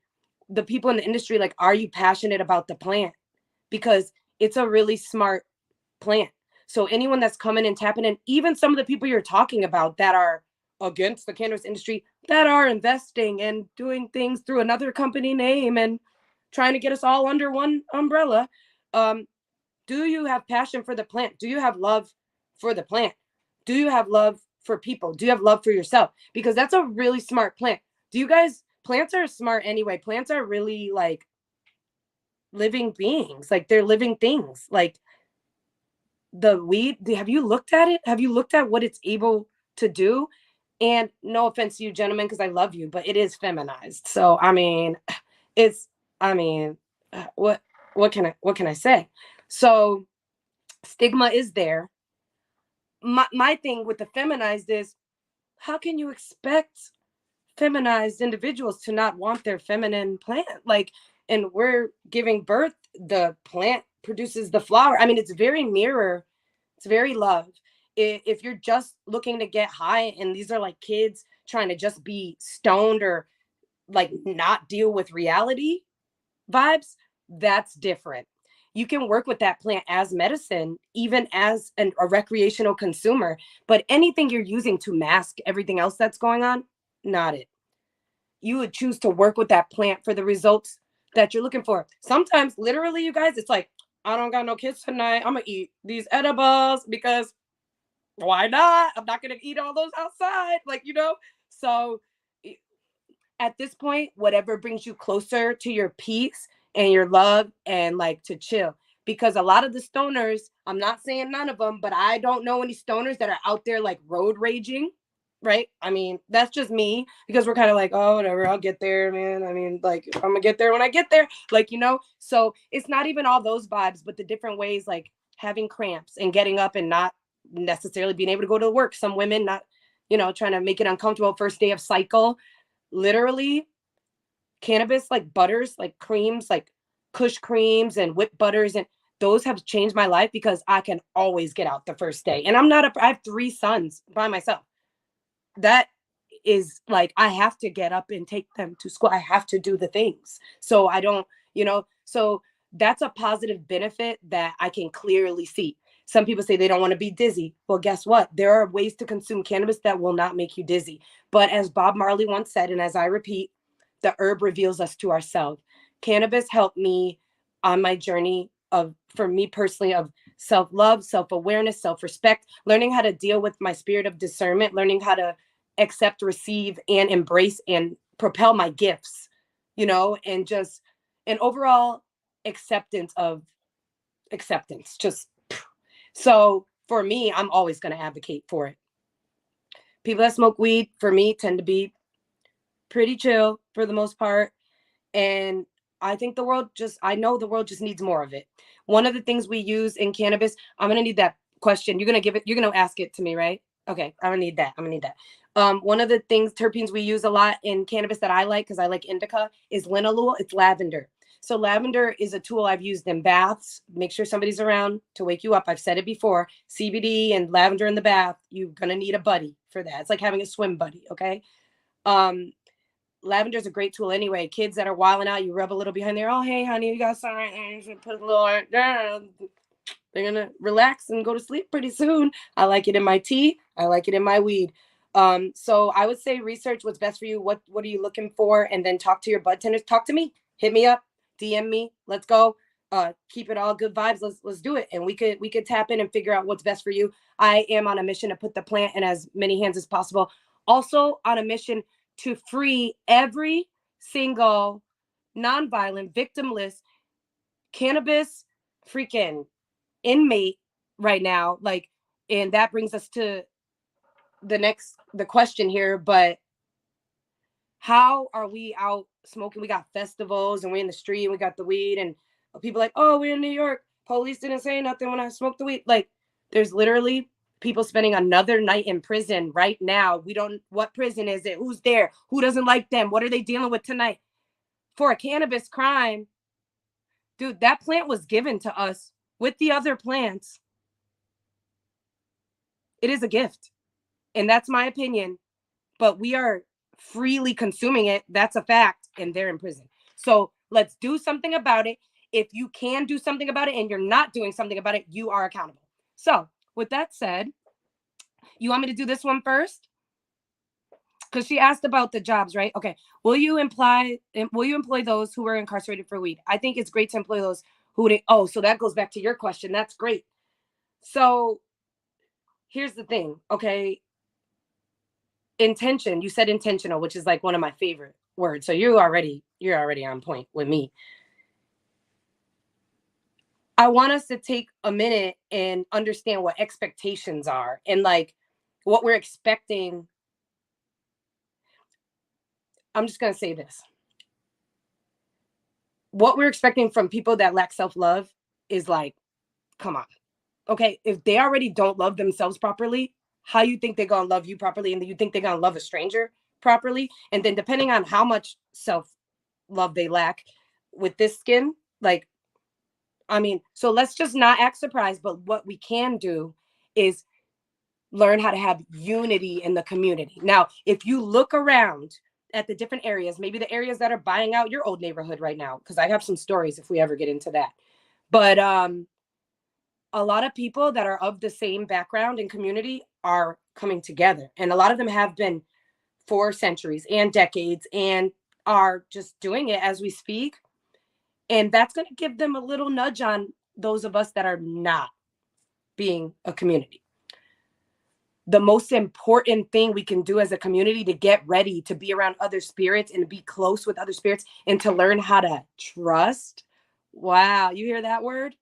the people in the industry, like, are you passionate about the plant? Because it's a really smart plant. So anyone that's coming and tapping in, even some of the people you're talking about that are against the cannabis industry, that are investing and doing things through another company name and trying to get us all under one umbrella. Do you have passion for the plant? Do you have love for the plant? Do you have love for people? Do you have love for yourself? Because that's a really smart plant. Do you guys, plants are smart anyway. Plants are really like living beings. Like, they're living things. Like the weed, have you looked at it? Have you looked at what it's able to do? And no offense to you gentlemen, because I love you, but it is feminized. So I mean, what can I say? So stigma is there. My thing with the feminized is, how can you expect feminized individuals to not want their feminine plant? Like, and we're giving birth, the plant produces the flower. I mean, it's very mirror, it's very love. If you're just looking to get high and these are like kids trying to just be stoned or like not deal with reality vibes, that's different. You can work with that plant as medicine, even as a recreational consumer, but anything you're using to mask everything else that's going on, not it. You would choose to work with that plant for the results that you're looking for. Sometimes, literally, you guys, it's like, I don't got no kids tonight. I'm going to eat these edibles because why not? I'm not going to eat all those outside. Like, so at this point, whatever brings you closer to your peace and your love and like to chill. Because a lot of the stoners, I'm not saying none of them, but I don't know any stoners that are out there like road raging, right? I mean, that's just me, because we're kind of like, oh, whatever, I'll get there, man. I mean, like, I'm gonna get there when I get there, like, so it's not even all those vibes, but the different ways, like having cramps and getting up and not necessarily being able to go to work. Some women not, trying to make it uncomfortable first day of cycle. Literally, cannabis, like butters, like creams, like Kush creams and whipped butters, and those have changed my life because I can always get out the first day. And I have 3 sons by myself. That is like, I have to get up and take them to school. I have to do the things. So I don't, so that's a positive benefit that I can clearly see. Some people say they don't want to be dizzy. Well, guess what? There are ways to consume cannabis that will not make you dizzy. But as Bob Marley once said, and as I repeat, the herb reveals us to ourselves. Cannabis helped me on my journey for me personally, of self-love, self-awareness, self-respect, learning how to deal with my spirit of discernment, learning how to accept, receive, and embrace and propel my gifts, and just an overall acceptance. Just so for me, I'm always going to advocate for it. People that smoke weed, for me, tend to be pretty chill for the most part. And I think I know the world just needs more of it. One of the things we use in cannabis, I'm going to need that question. You're going to ask it to me, right? Okay. I'm going to need that. One of the terpenes we use a lot in cannabis that I like, because I like indica, is linalool. It's lavender. So lavender is a tool I've used in baths. Make sure somebody's around to wake you up. I've said it before. CBD and lavender in the bath, you're going to need a buddy for that. It's like having a swim buddy, okay? Lavender is a great tool anyway. Kids that are wilding out, you rub a little behind there. Oh, hey, honey, you got some right there. You should put a little right there. They're going to relax and go to sleep pretty soon. I like it in my tea. I like it in my weed. So I would say research what's best for you. What are you looking for? And then talk to your bud tenders. Talk to me. Hit me up. DM me. Let's go. Keep it all good vibes. Let's do it. And we could tap in and figure out what's best for you. I am on a mission to put the plant in as many hands as possible. Also on a mission to free every single nonviolent, victimless cannabis freaking inmate right now. Like, and that brings us to the question here, but how are we out smoking? We got festivals and we're in the street and we got the weed, and people like, oh, we're in New York. Police didn't say nothing when I smoked the weed. Like, there's literally people spending another night in prison right now. What prison is it? Who's there? Who doesn't like them? What are they dealing with tonight? For a cannabis crime. Dude, that plant was given to us with the other plants. It is a gift. And that's my opinion. But we are freely consuming it. That's a fact. And they're in prison. So let's do something about it. If you can do something about it and you're not doing something about it, you are accountable. So with that said, you want me to do this one first? Because she asked about the jobs, right? Okay. Will you employ those who were incarcerated for weed? I think it's great to employ those so that goes back to your question. That's great. So here's the thing. Okay. Intention. You said intentional, which is like one of my favorite words. So you're already on point with me. I want us to take a minute and understand what expectations are and like what we're expecting. I'm just going to say this. What we're expecting from people that lack self-love is like, come on. Okay. If they already don't love themselves properly, how you think they're going to love you properly? And then you think they're going to love a stranger properly? And then depending on how much self-love they lack with this skin, like, I mean, so let's just not act surprised. But what we can do is learn how to have unity in the community. Now, if you look around at the different areas, maybe the areas that are buying out your old neighborhood right now, because I have some stories if we ever get into that. But a lot of people that are of the same background and community are coming together. And a lot of them have been for centuries and decades and are just doing it as we speak. And that's going to give them a little nudge on those of us that are not being a community. The most important thing we can do as a community to get ready to be around other spirits and be close with other spirits and to learn how to trust. Wow, you hear that word?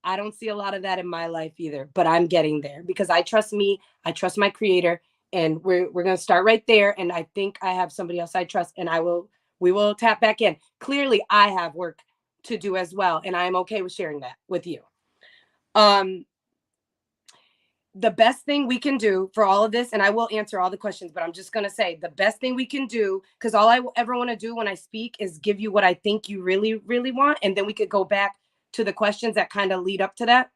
I don't see a lot of that in my life either, but I'm getting there because I trust me. I trust my creator, and we're going to start right there. And I think I have somebody else I trust, and we will tap back in. Clearly I have work to do as well. And I am okay with sharing that with you. The best thing we can do for all of this, and I will answer all the questions, but I'm just going to say the best thing we can do, because all I ever want to do when I speak is give you what I think you really, really want. And then we could go back to the questions that kind of lead up to that.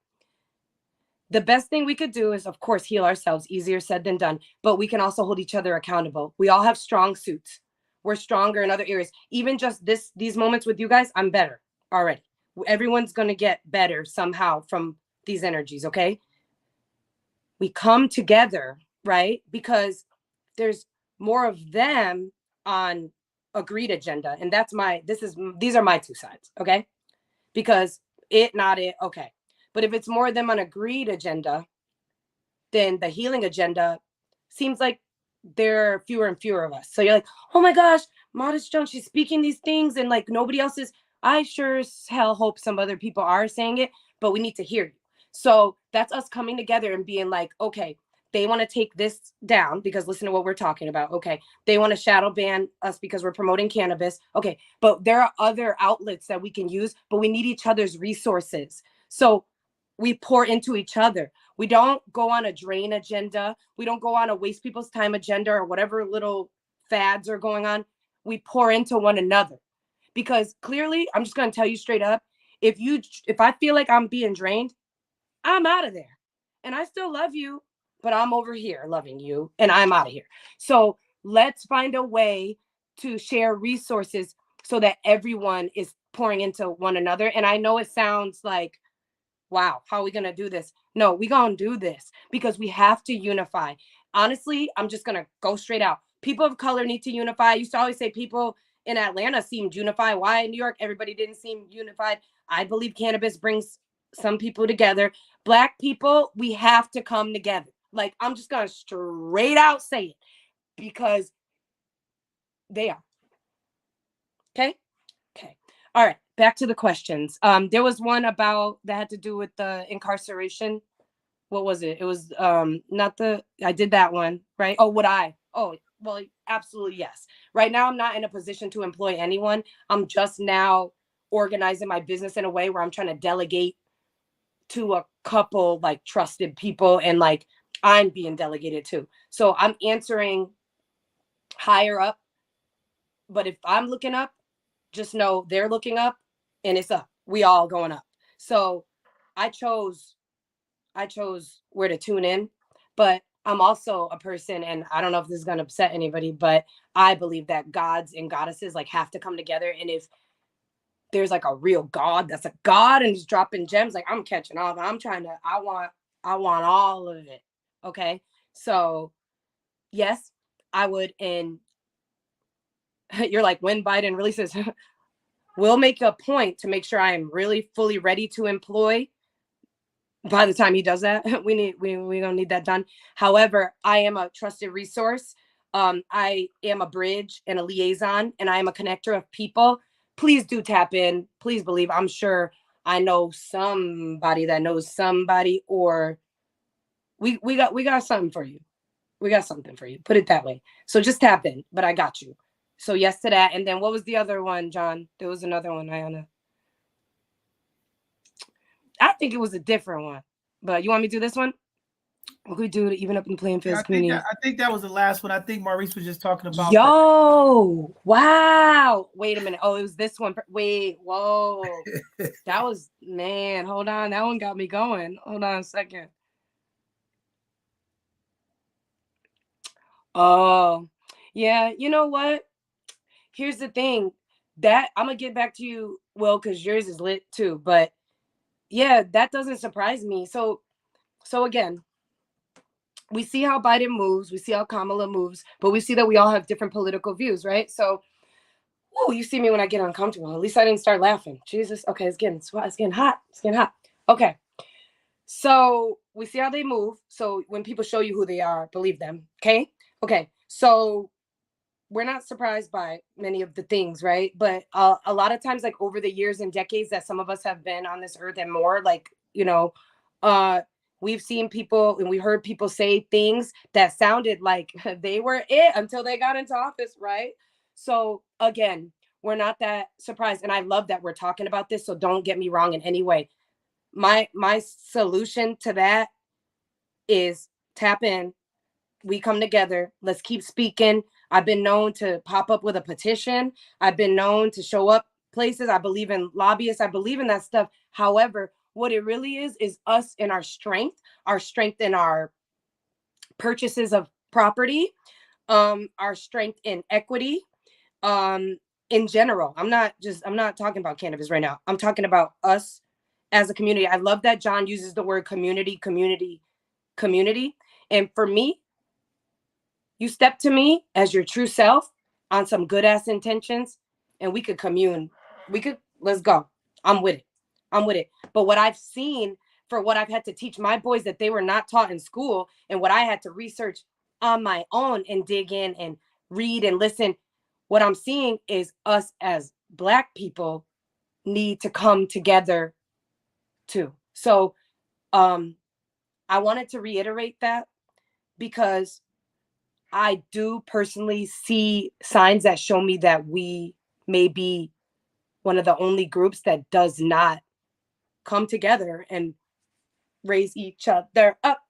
The best thing we could do is, of course, heal ourselves. Easier said than done, but we can also hold each other accountable. We all have strong suits. We're stronger in other areas. Even just these moments with you guys, I'm better already. Everyone's going to get better somehow from these energies. Okay. We come together, right? Because there's more of them on agreed agenda. And these are my two sides. Okay. Because not it. Okay. But if it's more of them on agreed agenda, then the healing agenda seems like there are fewer and fewer of us. So you're like, oh my gosh, Modest Jones, she's speaking these things and like nobody else is. I sure as hell hope some other people are saying it, but we need to hear you. So that's us coming together and being like, okay, they want to take this down because listen to what we're talking about. Okay. They want to shadow ban us because we're promoting cannabis. Okay. But there are other outlets that we can use, but we need each other's resources. So we pour into each other. We don't go on a drain agenda. We don't go on a waste people's time agenda or whatever little fads are going on. We pour into one another because clearly, I'm just going to tell you straight up, if I feel like I'm being drained, I'm out of there. And I still love you, but I'm over here loving you and I'm out of here. So let's find a way to share resources so that everyone is pouring into one another. And I know it sounds like, wow, how are we going to do this? No, we're going to do this because we have to unify. Honestly, I'm just going to go straight out. People of color need to unify. I used to always say people in Atlanta seemed unified. Why in New York, everybody didn't seem unified? I believe cannabis brings some people together. Black people, we have to come together. Like, I'm just going to straight out say it because they are. Okay? Okay. All right. Back to the questions. There was one about that had to do with the incarceration. What was it? It was not the I did that one, right? Oh, would I? Oh, well, absolutely yes. Right now I'm not in a position to employ anyone. I'm just now organizing my business in a way where I'm trying to delegate to a couple like trusted people and like I'm being delegated to. So I'm answering higher up. But if I'm looking up, just know they're looking up and it's up. We all going up. So I chose where to tune in, but I'm also a person, and I don't know if this is going to upset anybody, but I believe that gods and goddesses like have to come together. And if there's like a real God that's a God and he's dropping gems, like I'm catching all. I want all of it. Okay. So yes, I would. And you're like, when Biden releases, we'll make a point to make sure I am really fully ready to employ. By the time he does that, we don't need that done. However, I am a trusted resource. I am a bridge and a liaison, and I am a connector of people. Please do tap in. Please believe. I'm sure I know somebody that knows somebody, or we got something for you. We got something for you. Put it that way. So just tap in, but I got you. So yes to that. And then what was the other one, John? There was another one, Ayana. I think it was a different one, but you want me to do this one? What could we do to even up in the playing field community? I think that was the last one. I think Maurice was just talking about. Yo, wow. Wait a minute. Oh, it was this one. Wait, whoa. That was, man, hold on. That one got me going. Hold on a second. Oh, yeah. You know what? Here's the thing. That I'm going to get back to you, Will, because yours is lit too. But yeah, that doesn't surprise me. So again, we see how Biden moves, we see how Kamala moves, but we see that we all have different political views, right? So, oh, you see me when I get uncomfortable. At least I didn't start laughing. Jesus. Okay, it's getting hot. It's getting hot. Okay. So we see how they move. So when people show you who they are, believe them. Okay. Okay. So we're not surprised by many of the things, right? But a lot of times, like over the years and decades that some of us have been on this earth and more, like, we've seen people and we heard people say things that sounded like they were it until they got into office, right? So again, we're not that surprised. And I love that we're talking about this. So don't get me wrong in any way. My solution to that is tap in. We come together. Let's keep speaking. I've been known to pop up with a petition. I've been known to show up places. I believe in lobbyists. I believe in that stuff. However, what it really is us in our strength in our purchases of property, our strength in equity, in general. I'm not talking about cannabis right now. I'm talking about us as a community. I love that John uses the word community. And for me, you step to me as your true self on some good ass intentions and we could commune. Let's go. I'm with it. But what I've seen for what I've had to teach my boys that they were not taught in school and what I had to research on my own and dig in and read and listen, what I'm seeing is us as Black people need to come together too. So I wanted to reiterate that because I do personally see signs that show me that we may be one of the only groups that does not come together and raise each other up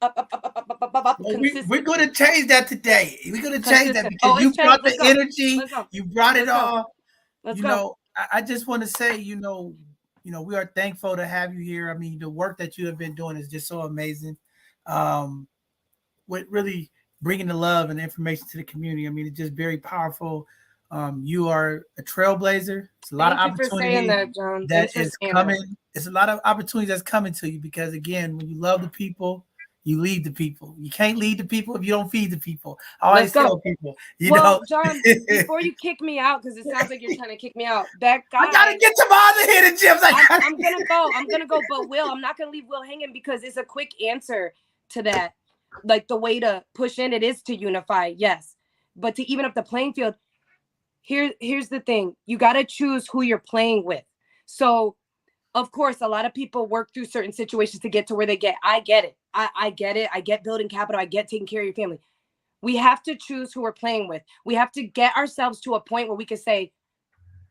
Well, consistent. we're going to change that today. We're going to change that Consistent. Oh, because you it's changed. brought the Let's go. energy. Let's go. You brought it Let's go. all. Let's You go. know, I just want to say, we are thankful to have you here. I mean, the work that you have been doing is just so amazing. With really bringing the love and the information to the community. I mean, it's just very powerful. You are a trailblazer. It's a lot of Thank you for saying opportunity that, John. that Thanks for is saying coming. that. It's a lot of opportunities that's coming to you because, again, when you love the people, you lead the people. You can't lead the people if you don't feed the people. I always tell people, Well, John, before you kick me out, because it sounds like you're trying to kick me out, that guy. I gotta get to my other hidden gems. I'm gonna go. But Will, I'm not gonna leave Will hanging because it's a quick answer to that. Like the way to push in it is to unify, yes, but to even up the playing field. Here's the thing: you got to choose who you're playing with. So, of course, a lot of people work through certain situations to get to where they get. I get it. I get it. I get building capital. I get taking care of your family. We have to choose who we're playing with. We have to get ourselves to a point where we can say,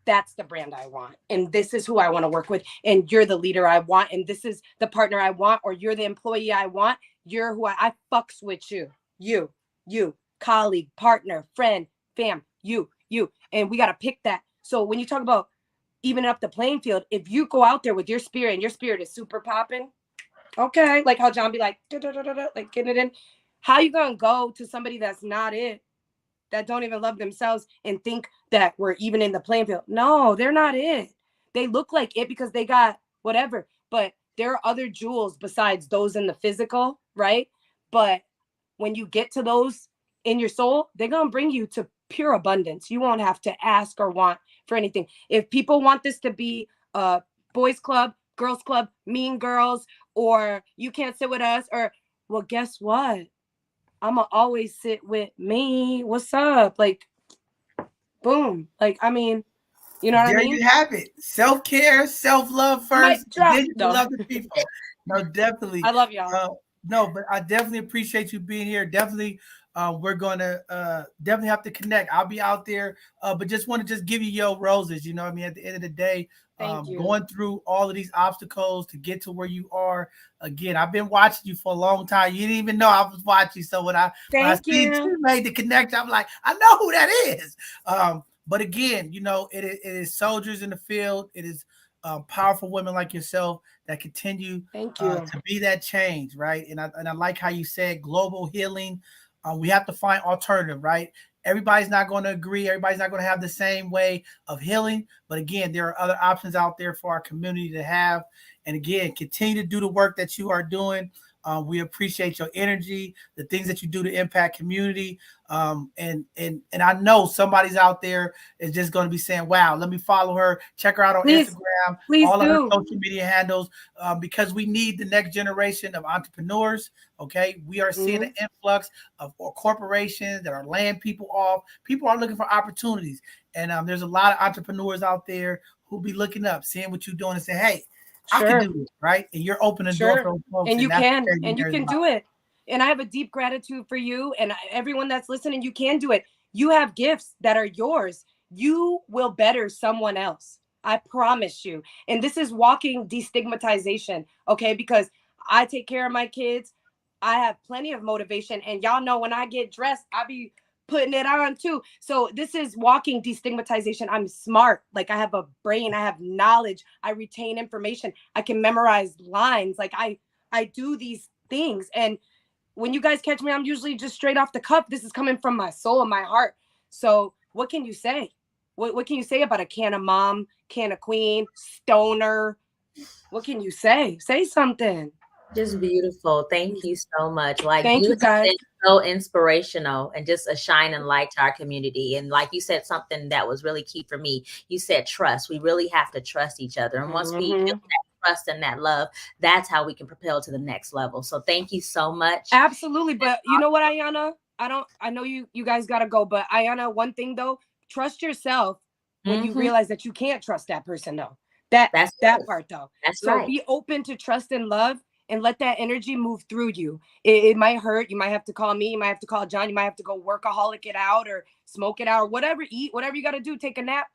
that's the brand I want. And this is who I want to work with. And you're the leader I want. And this is the partner I want. Or you're the employee I want. You're who I fucks with you. You, colleague, partner, friend, fam, you. And we got to pick that. So when you talk about even up the playing field, if you go out there with your spirit and your spirit is super popping, okay, like how John be like, like getting it in. How you gonna go to somebody that's not it, that don't even love themselves and think that we're even in the playing field? No, they're not it. They look like it because they got whatever, but there are other jewels besides those in the physical, right? But when you get to those in your soul, they're gonna bring you to pure abundance. You won't have to ask or want for anything. If people want this to be a boys club, girls club, mean girls, or you can't sit with us, or, well, guess what? I'ma always sit with me. What's up? Like, boom. Like, I mean, you know what I mean? There you have it. Self-care, self-love first, then you can love the people. No, definitely. I love y'all. No, but I definitely appreciate you being here. Definitely, we're gonna definitely have to connect. I'll be out there, but just want to just give you your roses. You know what I mean? At the end of the day, going through all of these obstacles to get to where you are. Again, I've been watching you for a long time. You didn't even know I was watching. So when I see you made the connection, I'm like, I know who that is. But again, it is soldiers in the field. It is powerful women like yourself that continue to be that change, right? And I like how you said global healing. We have to find alternative, right? Everybody's not going to agree. Everybody's not going to have the same way of healing. But again, there are other options out there for our community to have. And again, continue to do the work that you are doing. We appreciate your energy, the things that you do to impact community. And I know somebody's out there is just going to be saying, wow, let me follow her. Check her out on Instagram, all of her social media handles, because we need the next generation of entrepreneurs. Okay. We are seeing an influx of corporations that are laying people off. People are looking for opportunities. And there's a lot of entrepreneurs out there who'll be looking up, seeing what you're doing and say, hey, I can do this, right? And you're opening the door for folks. And you can do it. And I have a deep gratitude for you and everyone that's listening. You can do it. You have gifts that are yours. You will better someone else. I promise you. And this is walking destigmatization, okay? Because I take care of my kids. I have plenty of motivation. And y'all know when I get dressed, I be putting it on too. So this is walking destigmatization. I'm smart. Like, I have a brain. I have knowledge. I retain information. I can memorize lines. Like, I do these things. And when you guys catch me, I'm usually just straight off the cuff. This is coming from my soul and my heart. So what can you say? What can you say about a can of mom, can of queen, stoner? What can you say? Say something. Just beautiful. Thank you so much. Like, thank you guys. So inspirational and just a shining light to our community. And like you said, something that was really key for me. You said trust. We really have to trust each other. And once we build that trust and that love, that's how we can propel to the next level. So thank you so much. Absolutely. But you know what, Ayana? I know you guys gotta go. But Ayana, one thing though, trust yourself when you realize that you can't trust that person though. That's that part though. That's so right. Be open to trust and love. and let that energy move through you. It might hurt. You might have to call me. You might have to call John. You might have to go workaholic it out or smoke it out or whatever, eat, whatever you got to do, take a nap.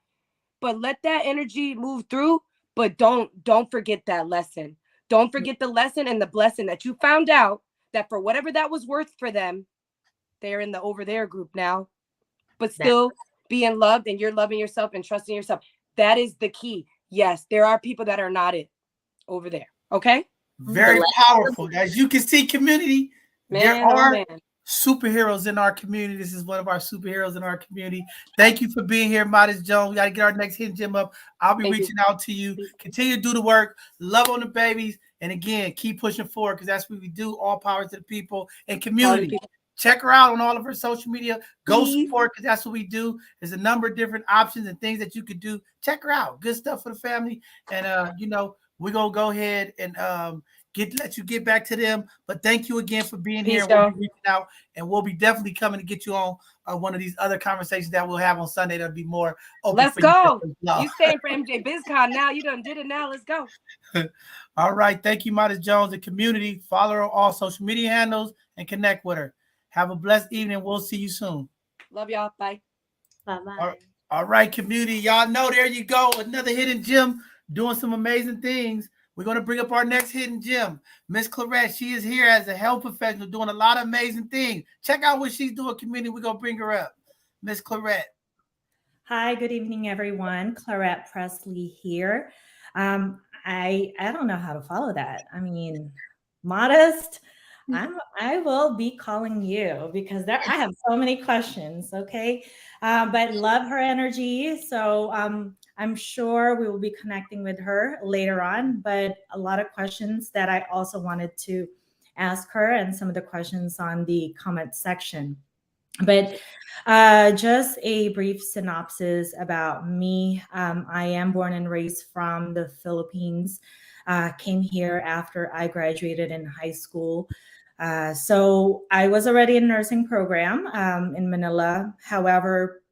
But let that energy move through. But don't forget that lesson. Don't forget the lesson and the blessing that you found out that for whatever that was worth for them, they're in the over there group now, but still being loved and you're loving yourself and trusting yourself. That is the key. Yes, there are people that are not it over there. Okay. Very powerful. As you can see, community, there are superheroes in our community. This is one of our superheroes in our community. Thank you for being here, Modest Jones. We got to get our next hidden gem up. I'll be reaching out to you. Continue to do the work. Love on the babies. And again, keep pushing forward because that's what we do. All power to the people and community. Check her out on all of her social media. Go support because that's what we do. There's a number of different options and things that you could do. Check her out. Good stuff for the family. And, you know, we're going to go ahead and let you get back to them. But thank you again for being here. We'll be reaching out, and we'll be definitely coming to get you on one of these other conversations that we'll have on Sunday. That'll be more open. Let's go. You staying for MJ BizCon now. You done did it now. Let's go. All right. Thank you, Modest Jones, the community. Follow her on all social media handles and connect with her. Have a blessed evening. We'll see you soon. Love y'all. Bye. Bye-bye. All right, community. Y'all know, there you go. Another hidden gem doing some amazing things. We're going to bring up our next hidden gem, Miss Clarette. She is here as a health professional doing a lot of amazing things. Check out what she's doing, community. We're going to bring her up. Miss Clarette. Hi, good evening, everyone. Clarette Presley here. I don't know how to follow that. I mean, Modest. I will be calling you because I have so many questions. Okay. But love her energy. So I'm sure we will be connecting with her later on, but a lot of questions that I also wanted to ask her and some of the questions on the comment section. But just a brief synopsis about me. I am born and raised from the Philippines, came here after I graduated in high school. So I was already in a nursing program in Manila. However,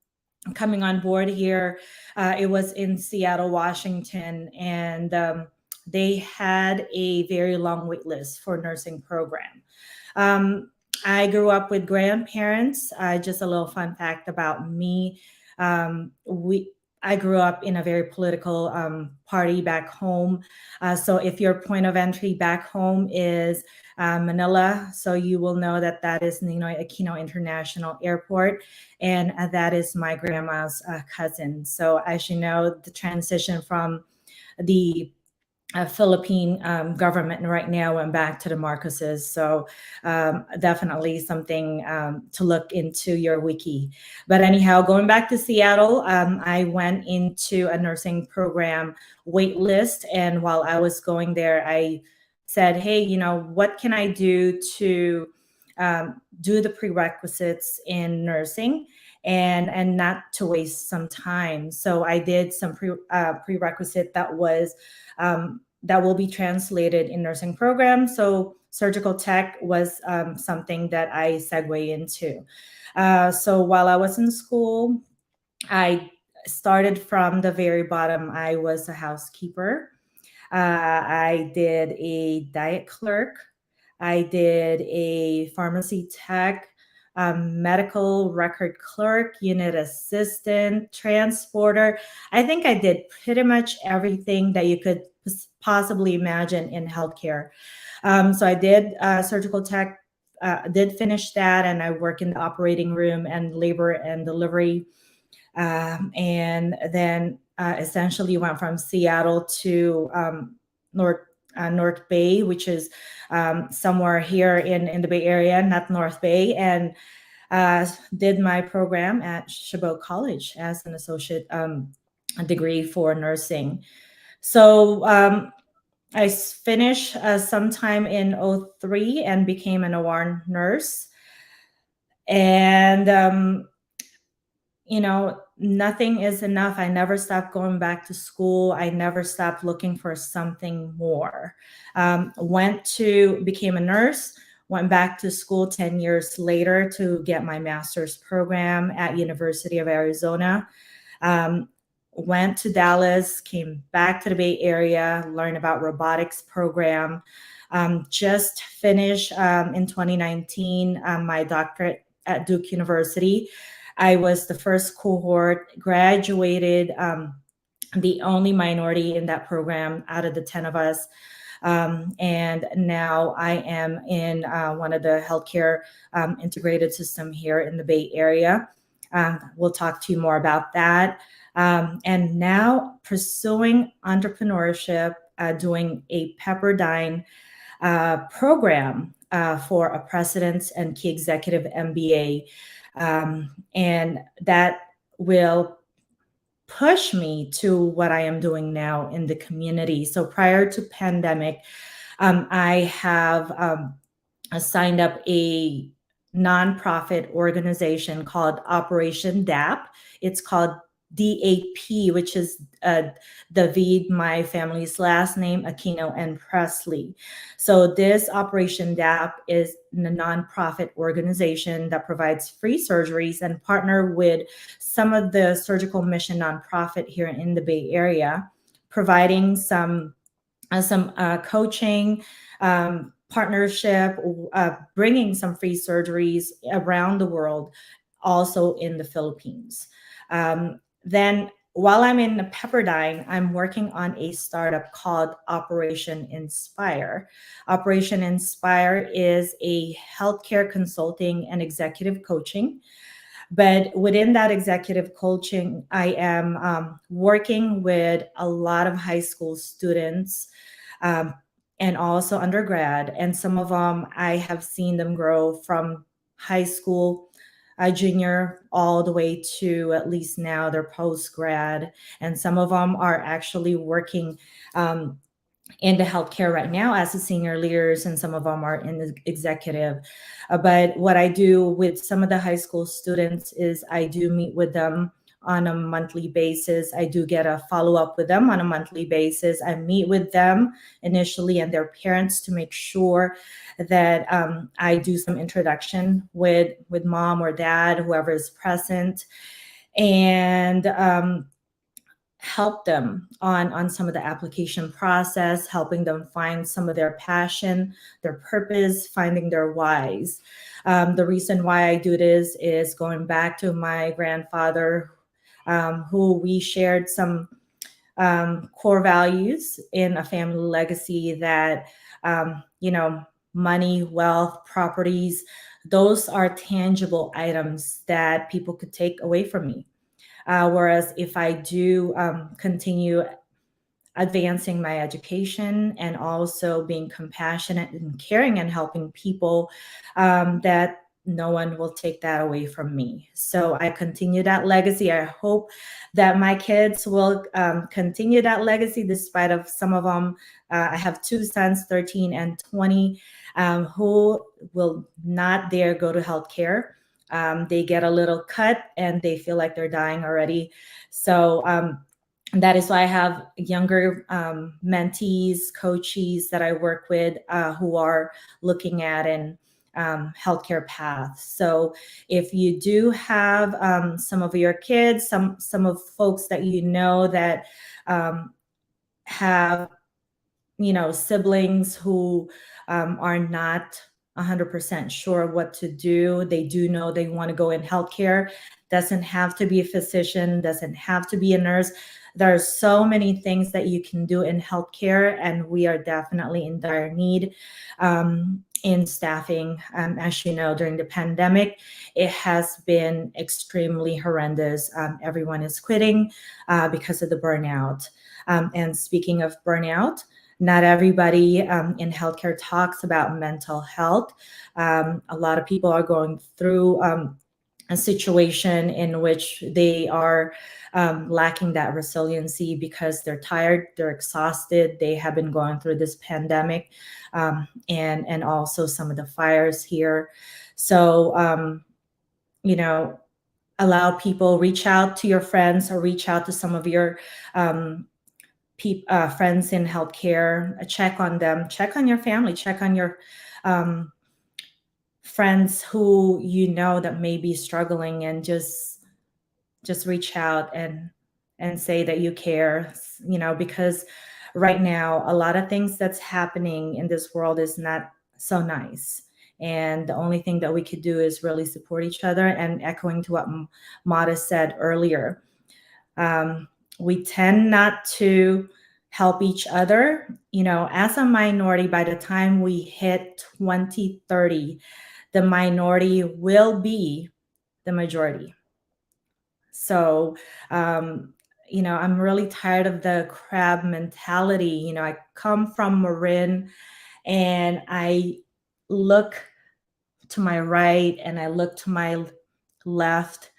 coming on board here, it was in Seattle, Washington, and they had a very long wait list for nursing program. I grew up with grandparents. Just a little fun fact about me. I grew up in a very political party back home. So if your point of entry back home is Manila, so you will know that that is Ninoy Aquino International Airport, and that is my grandma's cousin. So as you know, the transition from the Philippine government right now went back to the Marcoses. So definitely something to look into your wiki. But anyhow, going back to Seattle, I went into a nursing program wait list. And while I was going there, I said, hey, what can I do to do the prerequisites in nursing and not to waste some time. So I did some prerequisite that was that will be translated in nursing programs. So surgical tech was something that I segue into. So while I was in school, I started from the very bottom. I was a housekeeper. I did a diet clerk. I did a pharmacy tech, medical record clerk, unit assistant, transporter. I think I did pretty much everything that you could possibly imagine in healthcare. So I did surgical tech, did finish that, and I work in the operating room and labor and delivery. And then essentially went from Seattle to North Bay, which is somewhere here in the Bay Area, not North Bay, and did my program at Chabot College as an associate degree for nursing. So I finished sometime in 2003 and became an OR nurse. And nothing is enough. I never stopped going back to school. I never stopped looking for something more. Became a nurse, went back to school 10 years later to get my master's program at University of Arizona. went to Dallas, came back to the Bay Area, learned about robotics program. Just finished in 2019 my doctorate at Duke University. I was the first cohort, graduated, the only minority in that program out of the 10 of us. And now I am in one of the healthcare integrated system here in the Bay Area. We'll talk to you more about that. And now pursuing entrepreneurship, doing a Pepperdine program for a President's and Key Executive MBA. And that will push me to what I am doing now in the community. So prior to pandemic, I have signed up a nonprofit organization called Operation DAP. It's called DAP, which is David, my family's last name, Aquino and Presley. So this Operation DAP is a nonprofit organization that provides free surgeries and partner with some of the surgical mission nonprofit here in the Bay Area, providing some coaching, partnership, bringing some free surgeries around the world, also in the Philippines. Then while I'm in Pepperdine, I'm working on a startup called Operation Inspire. Operation Inspire is a healthcare consulting and executive coaching. But within that executive coaching, I am working with a lot of high school students and also undergrad. And some of them, I have seen them grow from high school, junior, all the way to at least now they're post grad. And some of them are actually working in the healthcare right now as the senior leaders, and some of them are in the executive. But what I do with some of the high school students is I do meet with them on a monthly basis. I do get a follow-up with them on a monthly basis. I meet with them initially and their parents to make sure that I do some introduction with mom or dad, whoever is present, and help them on some of the application process, helping them find some of their passion, their purpose, finding their whys. The reason why I do this is going back to my grandfather, who we shared some core values in a family legacy that, money, wealth, properties, those are tangible items that people could take away from me. Whereas if I do continue advancing my education and also being compassionate and caring and helping people, that no one will take that away from me. So I continue that legacy. I hope that my kids will continue that legacy, despite of some of them. I have two sons, 13 and 20, who will not dare go to healthcare. They get a little cut and they feel like they're dying already. So that is why I have younger mentees, coaches that I work with who are looking at an healthcare path. So if you do have some of your kids, some of folks that you know that have siblings who are not 100% sure what to do. They do know they want to go in healthcare. Doesn't have to be a physician, doesn't have to be a nurse. There are so many things that you can do in healthcare, and we are definitely in dire need in staffing. As you know, during the pandemic, it has been extremely horrendous. Everyone is quitting because of the burnout. And speaking of burnout, not everybody in healthcare talks about mental health. A lot of people are going through a situation in which they are lacking that resiliency because they're tired, they're exhausted, they have been going through this pandemic, and also some of the fires here. So, allow people, reach out to your friends or reach out to some of your friends in healthcare, check on them, check on your family, check on your friends who that may be struggling, and just reach out and and say that you care, because right now a lot of things that's happening in this world is not so nice. And the only thing that we could do is really support each other. And echoing to what Mata said earlier, we tend not to help each other. As a minority, by the time we hit 2030, the minority will be the majority. So, I'm really tired of the crab mentality. I come from Marin, and I look to my right and I look to my left.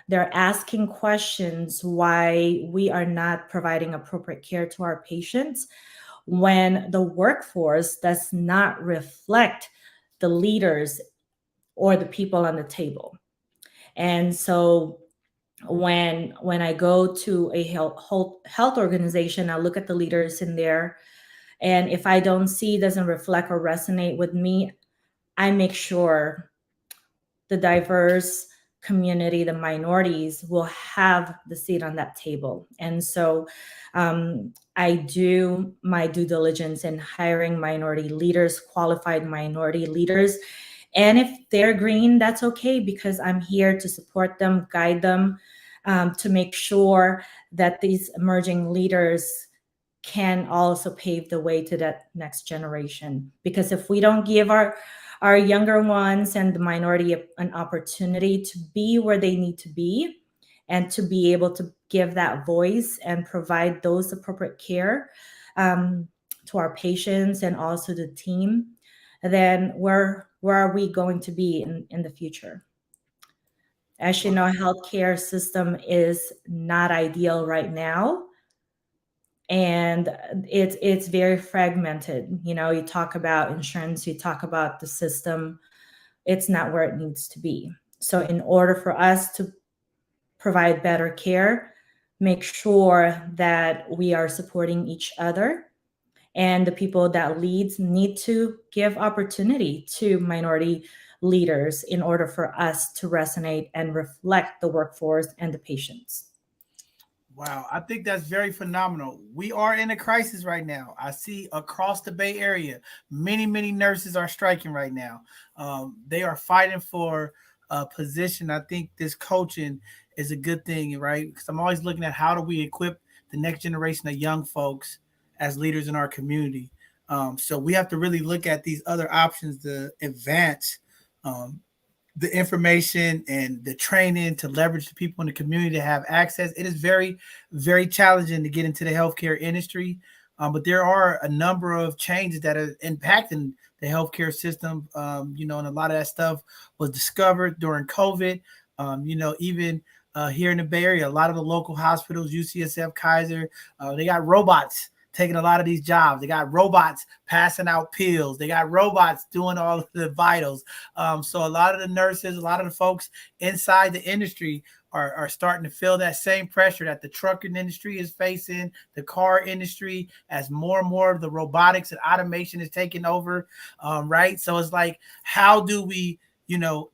They're asking questions why we are not providing appropriate care to our patients when the workforce does not reflect the leaders or the people on the table. And so when I go to a health organization, I look at the leaders in there, and if I don't see, doesn't reflect or resonate with me, I make sure the diverse community, the minorities, will have the seat on that table. And so I do my due diligence in hiring minority leaders, qualified minority leaders. And if they're green, that's okay, because I'm here to support them, guide them, to make sure that these emerging leaders can also pave the way to that next generation. Because if we don't give our younger ones and the minority an opportunity to be where they need to be and to be able to give that voice and provide those appropriate care to our patients and also the team, then where are we going to be in the future? As you know, healthcare system is not ideal right now, and it's very fragmented. You talk about insurance, you talk about the system, it's not where it needs to be. So in order for us to provide better care, make sure that we are supporting each other, and the people that leads need to give opportunity to minority leaders in order for us to resonate and reflect the workforce and the patients. Wow, I think that's very phenomenal. We are in a crisis right now. I see across the Bay Area, many nurses are striking right now. They are fighting for a position. I think this coaching is a good thing, right? Because I'm always looking at how do we equip the next generation of young folks as leaders in our community. So we have to really look at these other options to advance um, the information and the training to leverage the people in the community to have access. It is very challenging to get into the healthcare industry, but there are a number of changes that are impacting the healthcare system. And a lot of that stuff was discovered during COVID. Even here in the Bay Area, a lot of the local hospitals, UCSF, Kaiser, they got robots taking a lot of these jobs. They got robots passing out pills. They got robots doing all of the vitals. So a lot of the nurses, a lot of the folks inside the industry are starting to feel that same pressure that the trucking industry is facing, the car industry, as more and more of the robotics and automation is taking over, right? So it's like, how do we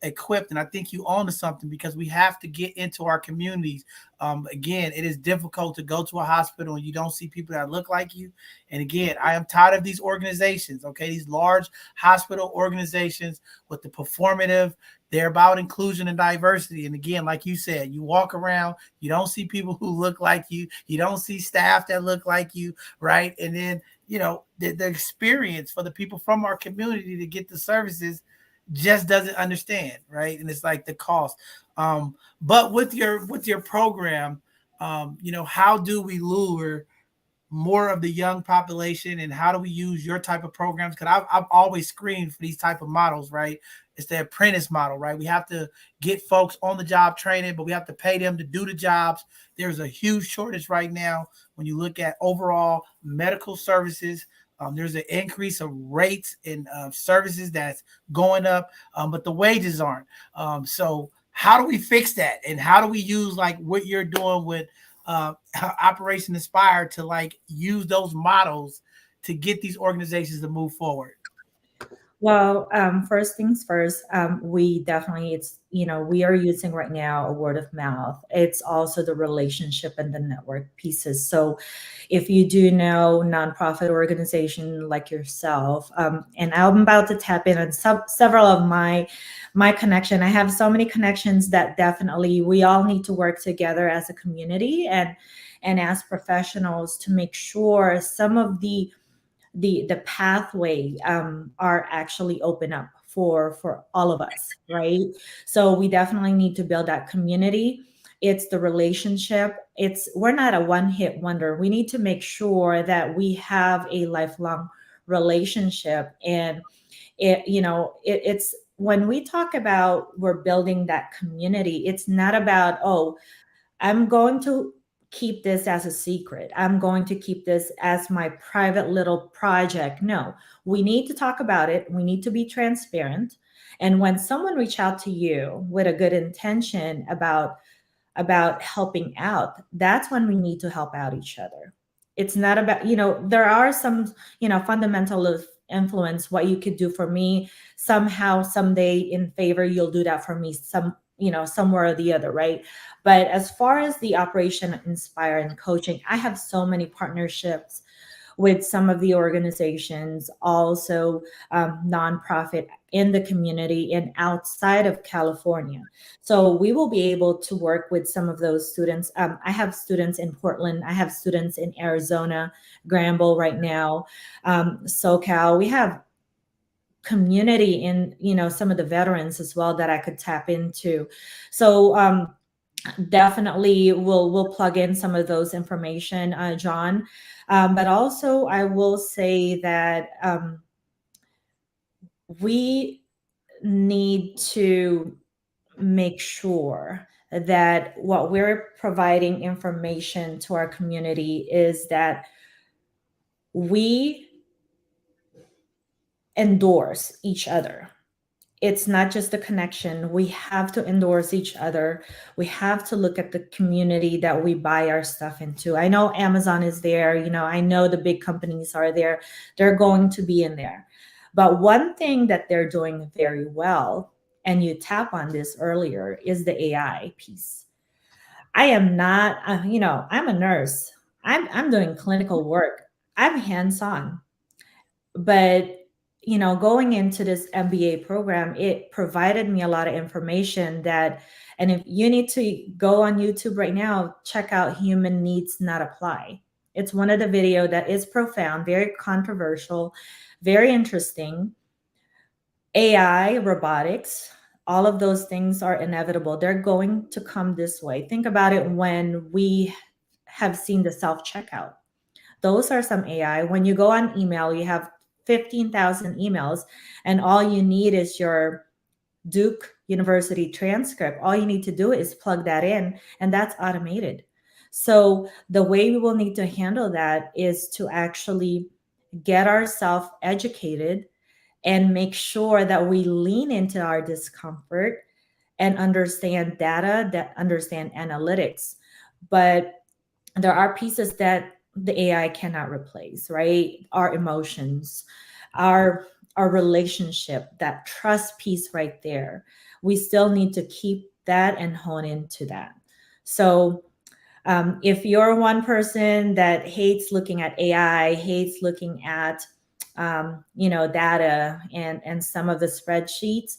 equipped? And I think you own to something, because we have to get into our communities. Again, it is difficult to go to a hospital and you don't see people that look like you. And again, I am tired of these organizations, okay? These large hospital organizations with the performative, they're about inclusion and diversity. And again, like you said, you walk around, you don't see people who look like you. You don't see staff that look like you, right? And then, the experience for the people from our community to get the services just doesn't understand, right? And it's like the cost. But with your program, how do we lure more of the young population, and how do we use your type of programs? Because I've always screamed for these type of models, right? It's the apprentice model, right? We have to get folks on the job training, but we have to pay them to do the jobs. There's a huge shortage right now when you look at overall medical services. There's an increase of rates in services that's going up, but the wages aren't. So how do we fix that? And how do we use like what you're doing with Operation Inspire to like use those models to get these organizations to move forward? Well, first things first, we definitely, we are using right now a word of mouth. It's also the relationship and the network pieces. So if you do know nonprofit organization like yourself, and I'm about to tap in on several of my connection. I have so many connections that definitely we all need to work together as a community and as professionals to make sure some of the pathway are actually open up for all of us, right? So we definitely need to build that community. It's the relationship. We're not a one hit wonder. We need to make sure that we have a lifelong relationship. And it's when we talk about we're building that community, it's not about, oh, I'm going to keep this as a secret. I'm going to keep this as my private little project. No, we need to talk about it. We need to be transparent. And when someone reach out to you with a good intention about helping out, that's when we need to help out each other. It's not about, there are some, fundamental of influence, what you could do for me somehow someday in favor, you'll do that for me somewhere or the other, right? But as far as the Operation Inspire and coaching, I have so many partnerships with some of the organizations, also nonprofit in the community and outside of California. So we will be able to work with some of those students. I have students in Portland. I have students in Arizona, Granville right now, SoCal. We have community in some of the veterans as well that I could tap into. So definitely we'll plug in some of those information, John. But also I will say that we need to make sure that what we're providing information to our community is that we endorse each other. It's not just a connection. We have to endorse each other. We have to look at the community that we buy our stuff into. I know Amazon is there. I know the big companies are there. They're going to be in there. But one thing that they're doing very well, and you tap on this earlier, is the AI piece. I am not, I'm a nurse. I'm doing clinical work. I'm hands-on. But going into this MBA program, it provided me a lot of information and if you need to go on YouTube right now, check out Human Needs Not Apply. It's one of the video that is profound, very controversial, very interesting. AI, robotics, all of those things are inevitable. They're going to come this way. Think about it when we have seen the self-checkout. Those are some AI. When you go on email, you have 15,000 emails, and all you need is your Duke University transcript. All you need to do is plug that in, and that's automated. So the way we will need to handle that is to actually get ourselves educated and make sure that we lean into our discomfort and understand data, that understand analytics. But there are pieces that the AI cannot replace, right? Our emotions, our relationship, that trust piece right there. We still need to keep that and hone into that. So if you're one person that hates looking at AI, hates looking at data and some of the spreadsheets,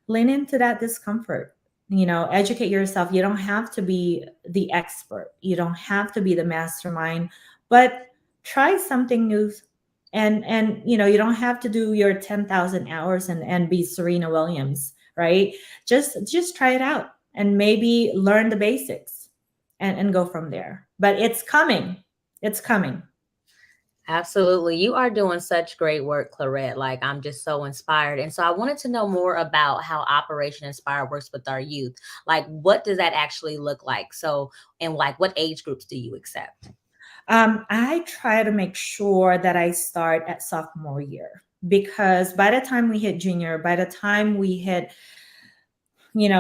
lean into that discomfort. Educate yourself. You don't have to be the expert. You don't have to be the mastermind, but try something new. And you don't have to do your 10,000 hours and be Serena Williams, right? Just try it out and maybe learn the basics and go from there. But it's coming. It's coming. Absolutely. You are doing such great work, Clarette. Like, I'm just so inspired. And so I wanted to know more about how Operation Inspire works with our youth. Like, what does that actually look like? So, and like, what age groups do you accept? I try to make sure that I start at sophomore year, because by the time we hit junior, by the time we hit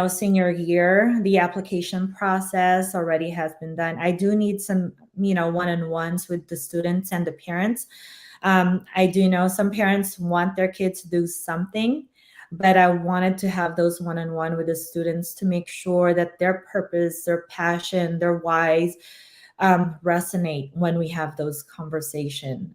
senior year, the application process already has been done. I do need some one-on-ones with the students and the parents. I do know some parents want their kids to do something, but I wanted to have those one-on-one with the students to make sure that their purpose, their passion, their whys resonate when we have those conversation.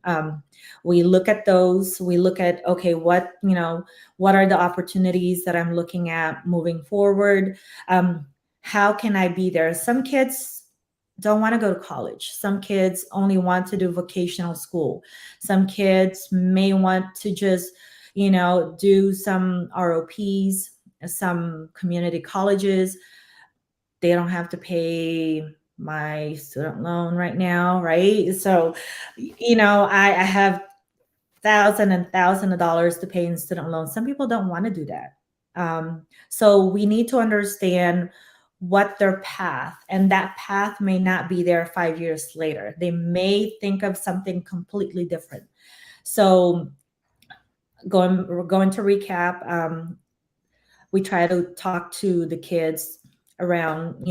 We look at those, we look at, okay, what are the opportunities that I'm looking at moving forward? How can I be there? Some kids don't want to go to college. Some kids only want to do vocational school. Some kids may want to just, do some ROPs, some community colleges. They don't have to pay my student loan right now, right? So, I have thousands of dollars to pay in student loans. Some people don't want to do that. So we need to understand what their path, and that path may not be there 5 years later. They may think of something completely different. So we're going to recap. We try to talk to the kids around,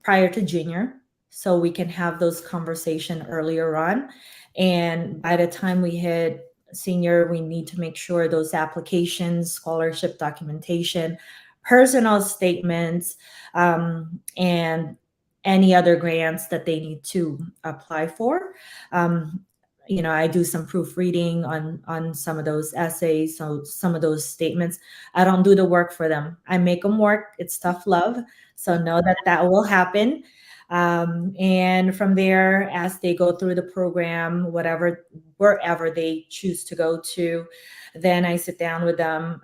prior to junior, so we can have those conversation earlier on. And by the time we hit senior, we need to make sure those applications, scholarship documentation, personal statements, and any other grants that they need to apply for. I do some proofreading on some of those essays, so some of those statements. I don't do the work for them. I make them work. It's tough love. So know that that will happen. And from there, as they go through the program, wherever they choose to go to, then I sit down with them.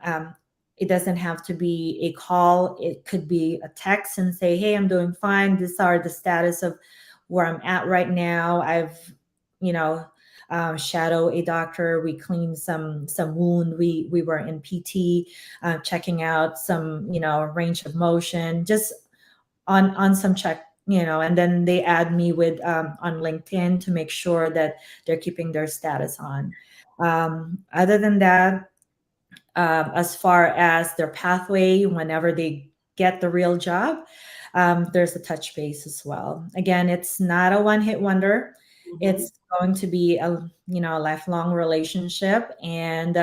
It doesn't have to be a call. It could be a text and say, hey, I'm doing fine. These are the status of where I'm at right now. I've, shadow a doctor. We cleaned some wound. We were in PT, checking out some, range of motion, just on some check, and then they add me with on LinkedIn to make sure that they're keeping their status on. Other than that, as far as their pathway, whenever they get the real job, there's a touch base as well. Again, it's not a one-hit wonder. Mhm. It's going to be a lifelong relationship. And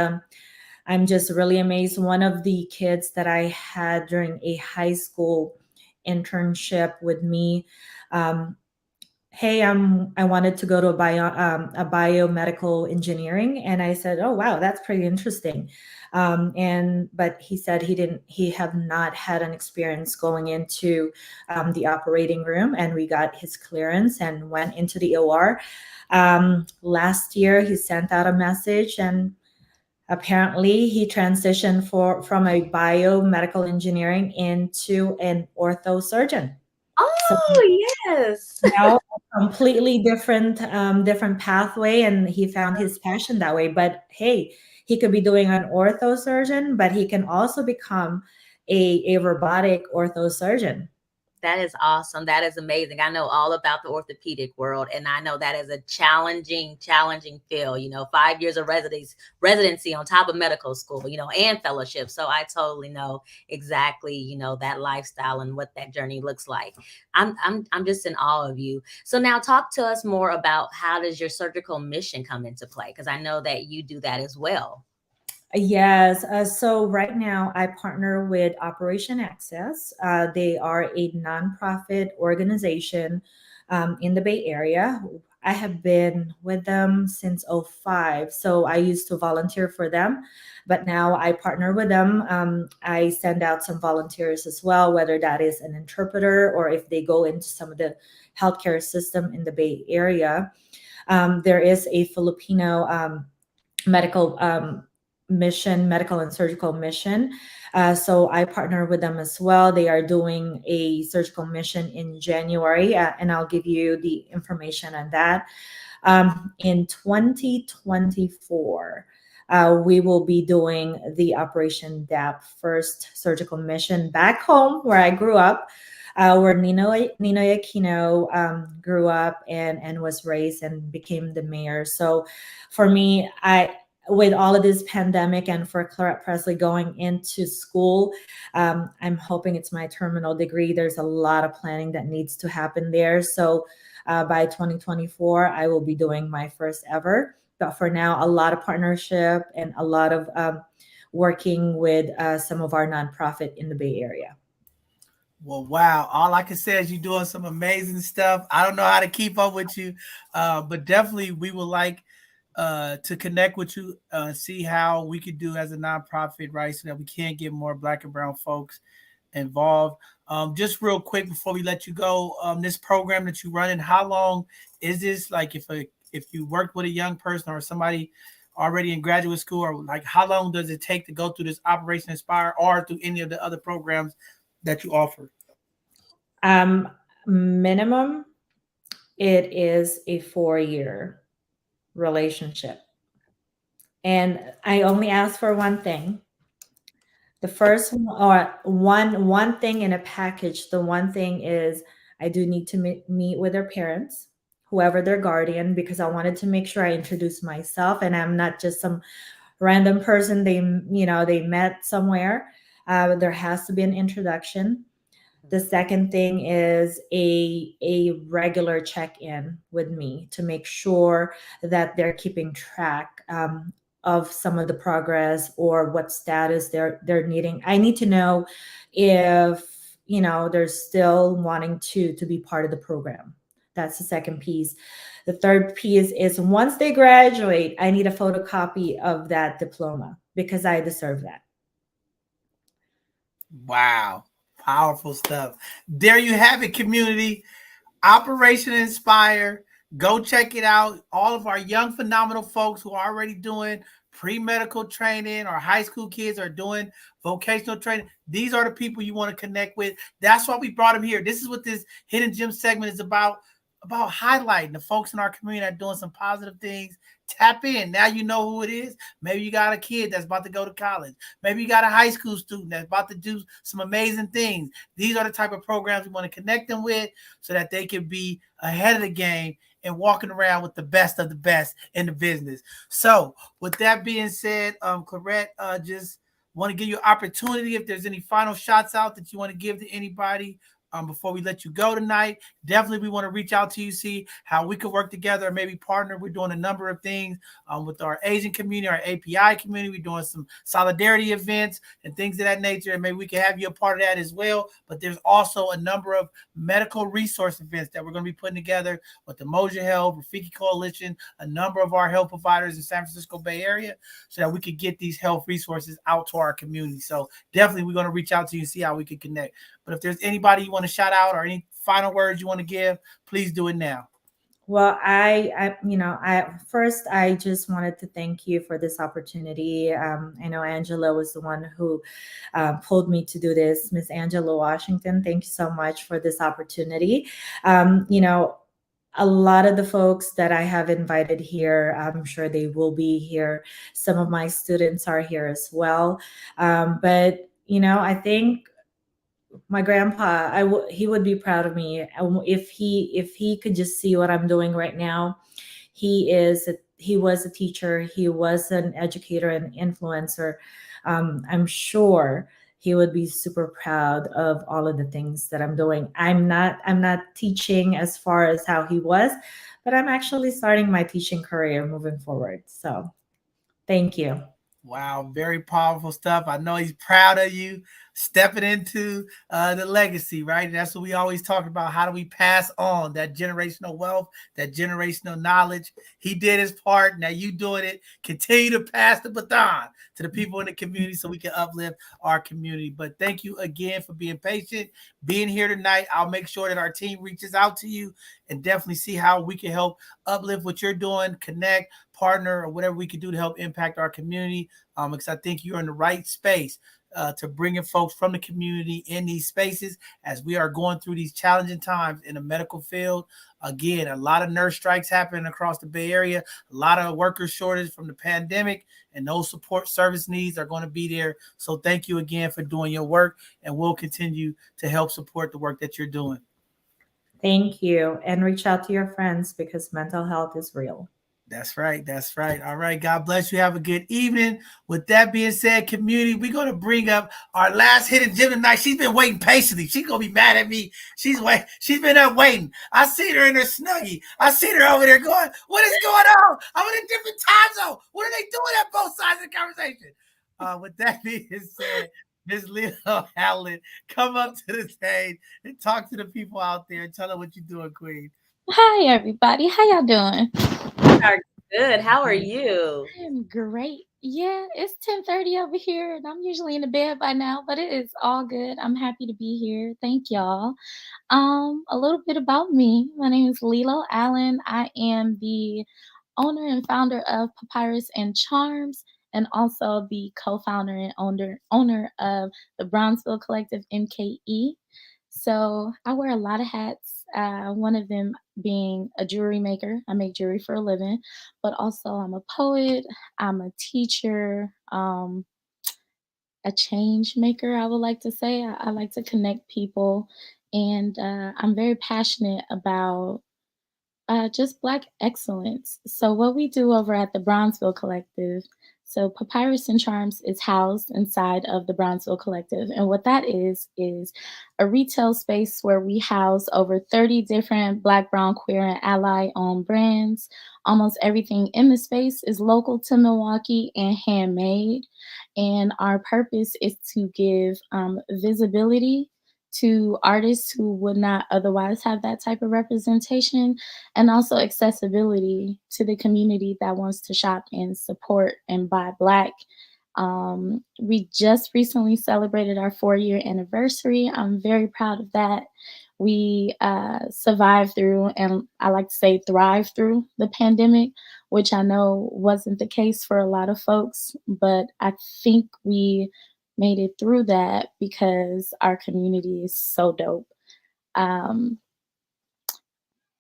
I'm just really amazed. One of the kids that I had during a high school internship with me, hey, I wanted to go to a biomedical engineering, and I said, oh wow, that's pretty interesting. But he said he have not had an experience going into the operating room, and we got his clearance and went into the OR. Last year, he sent out a message, and apparently he transitioned from a biomedical engineering into an ortho surgeon. So Oh, yes. now a completely different pathway, and he found his passion that way. But hey, he could be doing an ortho surgeon, but he can also become a robotic ortho surgeon. That is awesome. That is amazing. I know all about the orthopedic world, and I know that is a challenging field. 5 years of residency on top of medical school, and fellowship. So I totally know exactly, that lifestyle and what that journey looks like. I'm just in awe of you. So now talk to us more about how does your surgical mission come into play? Because I know that you do that as well. Yes. So right now I partner with Operation Access. They are a nonprofit organization in the Bay Area. I have been with them since '05. So I used to volunteer for them, but now I partner with them. I send out some volunteers as well, whether that is an interpreter or if they go into some of the healthcare system in the Bay Area. There is a Filipino medical medical and surgical mission. So I partner with them as well. They are doing a surgical mission in January, and I'll give you the information on that. In 2024, we will be doing the Operation DAP first surgical mission back home where I grew up, where Ninoy Aquino grew up and was raised and became the mayor. So for me, with all of this pandemic and for Clarette Presley going into school, I'm hoping it's my terminal degree. There's a lot of planning that needs to happen there. So by 2024, I will be doing my first ever. but for now, a lot of partnership and a lot of working with some of our nonprofit in the Bay Area. Well, wow. All I can say is you're doing some amazing stuff. I don't know how to keep up with you, but definitely we would like to connect with you, see how we could do as a nonprofit, right? So that we can get more Black and brown folks involved. Just real quick before we let you go, this program that you running, how long is this? Like if you worked with a young person or somebody already in graduate school, or like how long does it take to go through this Operation Inspire or through any of the other programs that you offer? Minimum, it is a 4-year relationship. And I only ask for one thing. The first one, or one thing in a package, the one thing is I do need to meet with their parents, whoever their guardian, because I wanted to make sure I introduce myself and I'm not just some random person they met somewhere. There has to be an introduction. The second thing is a regular check-in with me to make sure that they're keeping track of some of the progress or what status they're needing. I need to know if they're still wanting to be part of the program. That's the second piece. The third piece is once they graduate, I need a photocopy of that diploma because I deserve that. Wow. Powerful stuff. There you have it, community. Operation Inspire. Go check it out. All of our young, phenomenal folks who are already doing pre-medical training, or high school kids are doing vocational training. These are the people you want to connect with. That's why we brought them here. This is what this Hidden Gem segment is about highlighting the folks in our community that are doing some positive things. Tap in. Now you know who it is. Maybe you got a kid that's about to go to college. Maybe you got a high school student that's about to do some amazing things. These are the type of programs we want to connect them with so that they can be ahead of the game and walking around with the best of the best in the business. So with that being said, Clarette, just want to give you an opportunity if there's any final shots out that you want to give to anybody before we let you go tonight. Definitely we want to reach out to you, see how we could work together, or maybe partner. We're doing a number of things with our Asian community, our API community. We're doing some solidarity events and things of that nature, and maybe we can have you a part of that as well. But there's also a number of medical resource events that we're going to be putting together with the Moja Health, Rafiki Coalition, a number of our health providers in San Francisco Bay Area, so that we could get these health resources out to our community. So definitely we're going to reach out to you and see how we can connect. But if there's anybody you want to shout out or any final words you want to give, please do it now. Well, I first I just wanted to thank you for this opportunity. I know Angela was the one who pulled me to do this. Miss Angela Washington, thank you so much for this opportunity. A lot of the folks that I have invited here, I'm sure they will be here. Some of my students are here as well. But I think my grandpa, he would be proud of me if he could just see what I'm doing right now. He was a teacher, he was an educator and influencer. I'm sure he would be super proud of all of the things that I'm doing. I'm not teaching as far as how he was, but I'm actually starting my teaching career moving forward. So thank you. Wow, very powerful stuff. I know he's proud of you stepping into the legacy, right? And that's what we always talk about. How do we pass on that generational wealth, that generational knowledge? He did his part. Now you doing it. Continue to pass the baton to the people in the community so we can uplift our community. But thank you again for being patient, being here tonight. I'll make sure that our team reaches out to you and definitely see how we can help uplift what you're doing, connect, partner, or whatever we can do to help impact our community. Because I think you're in the right space to bring in folks from the community in these spaces as we are going through these challenging times in the medical field. Again, a lot of nurse strikes happening across the Bay Area, a lot of worker shortage from the pandemic, and those support service needs are going to be there. So thank you again for doing your work, and we'll continue to help support the work that you're doing. Thank you. And reach out to your friends because mental health is real. That's right. That's right. All right. God bless you. Have a good evening. With that being said, community, we're going to bring up our last hidden gem tonight. She's been waiting patiently. She's going to be mad at me. She's been up waiting. I seen her in her snuggie. I seen her over there going, what is going on? I'm in a different time zone. What are they doing at both sides of the conversation? With that being said, Ms. Leo Allen, come up to the stage and talk to the people out there and tell them what you're doing, Queen. Hi, everybody. How y'all doing? We are good. How are you? I'm great. Yeah, it's 10:30 over here, and I'm usually in the bed by now, but it is all good. I'm happy to be here. Thank y'all. A little bit about me. My name is Lilo Allen. I am the owner and founder of Papyrus and Charms, and also the co-founder and owner of the Brownsville Collective MKE. So I wear a lot of hats. One of them being a jewelry maker. I make jewelry for a living, but also I'm a poet. I'm a teacher. A change maker, I would like to say. I like to connect people, and I'm very passionate about just Black excellence. So, what we do over at the Brownsville Collective, so Papyrus and Charms is housed inside of the Brownsville Collective. And what that is a retail space where we house over 30 different Black, Brown, queer, and ally owned brands. Almost everything in the space is local to Milwaukee and handmade. And our purpose is to give visibility to artists who would not otherwise have that type of representation, and also accessibility to the community that wants to shop and support and buy Black. We just recently celebrated our 4-year anniversary. I'm very proud of that. We survived through, and I like to say thrived through the pandemic, which I know wasn't the case for a lot of folks, but I think we made it through that because our community is so dope. Um,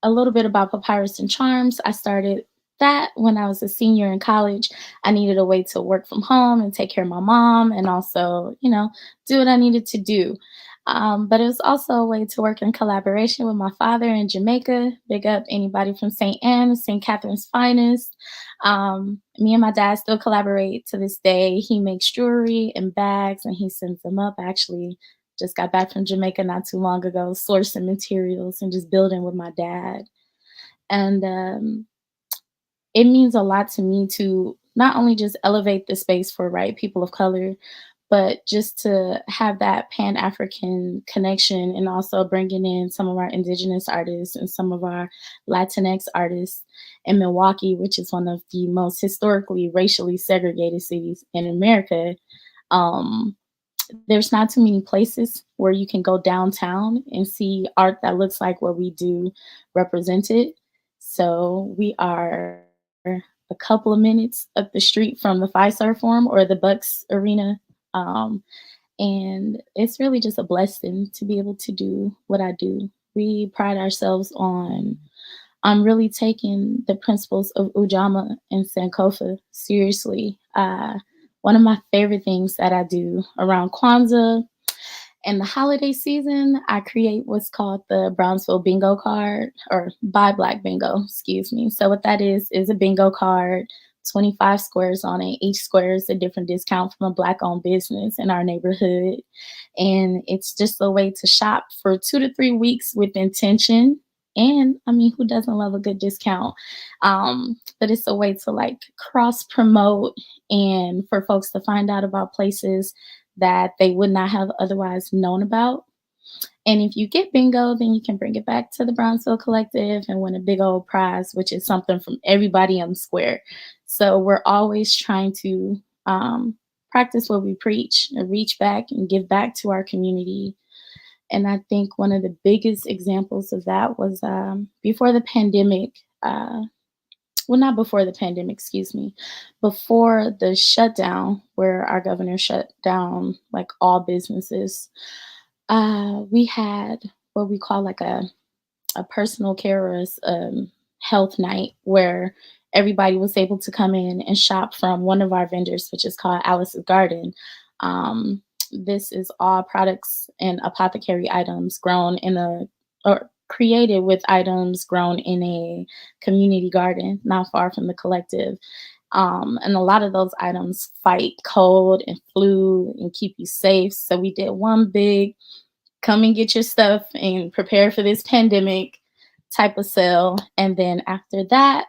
a little bit about Papyrus and Charms. I started that when I was a senior in college. I needed a way to work from home and take care of my mom and also, do what I needed to do. But it was also a way to work in collaboration with my father in Jamaica. Big up anybody from St. Anne, St. Catherine's finest. Me and my dad still collaborate to this day. He makes jewelry and bags and he sends them up. I actually just got back from Jamaica not too long ago, sourcing materials and just building with my dad. And it means a lot to me to not only just elevate the space for people of color, but just to have that Pan African connection and also bringing in some of our indigenous artists and some of our Latinx artists in Milwaukee, which is one of the most historically racially segregated cities in America. There's not too many places where you can go downtown and see art that looks like what we do represented. So we are a couple of minutes up the street from the Fiserv Forum or the Bucks Arena. And it's really just a blessing to be able to do what I do. We pride ourselves on really taking the principles of Ujamaa and Sankofa seriously. One of my favorite things that I do around Kwanzaa and the holiday season, I create what's called the Brownsville Bingo card, or Buy Black Bingo, excuse me. So what that is a bingo card, 25 squares on it. Each square is a different discount from a Black-owned business in our neighborhood. And it's just a way to shop for 2 to 3 weeks with intention. And I mean, who doesn't love a good discount? But it's a way to cross promote and for folks to find out about places that they would not have otherwise known about. And if you get bingo, then you can bring it back to the Brownsville Collective and win a big old prize, which is something from everybody on the square. So we're always trying to practice what we preach and reach back and give back to our community. And I think one of the biggest examples of that was before the pandemic. Not before the pandemic, excuse me, before the shutdown where our governor shut down all businesses, we had what we call a personal care or health night where everybody was able to come in and shop from one of our vendors, which is called Alice's Garden. This is all products and apothecary items grown in created with items grown in a community garden not far from the collective. And a lot of those items fight cold and flu and keep you safe. So we did one big come and get your stuff and prepare for this pandemic type of sale. And then after that,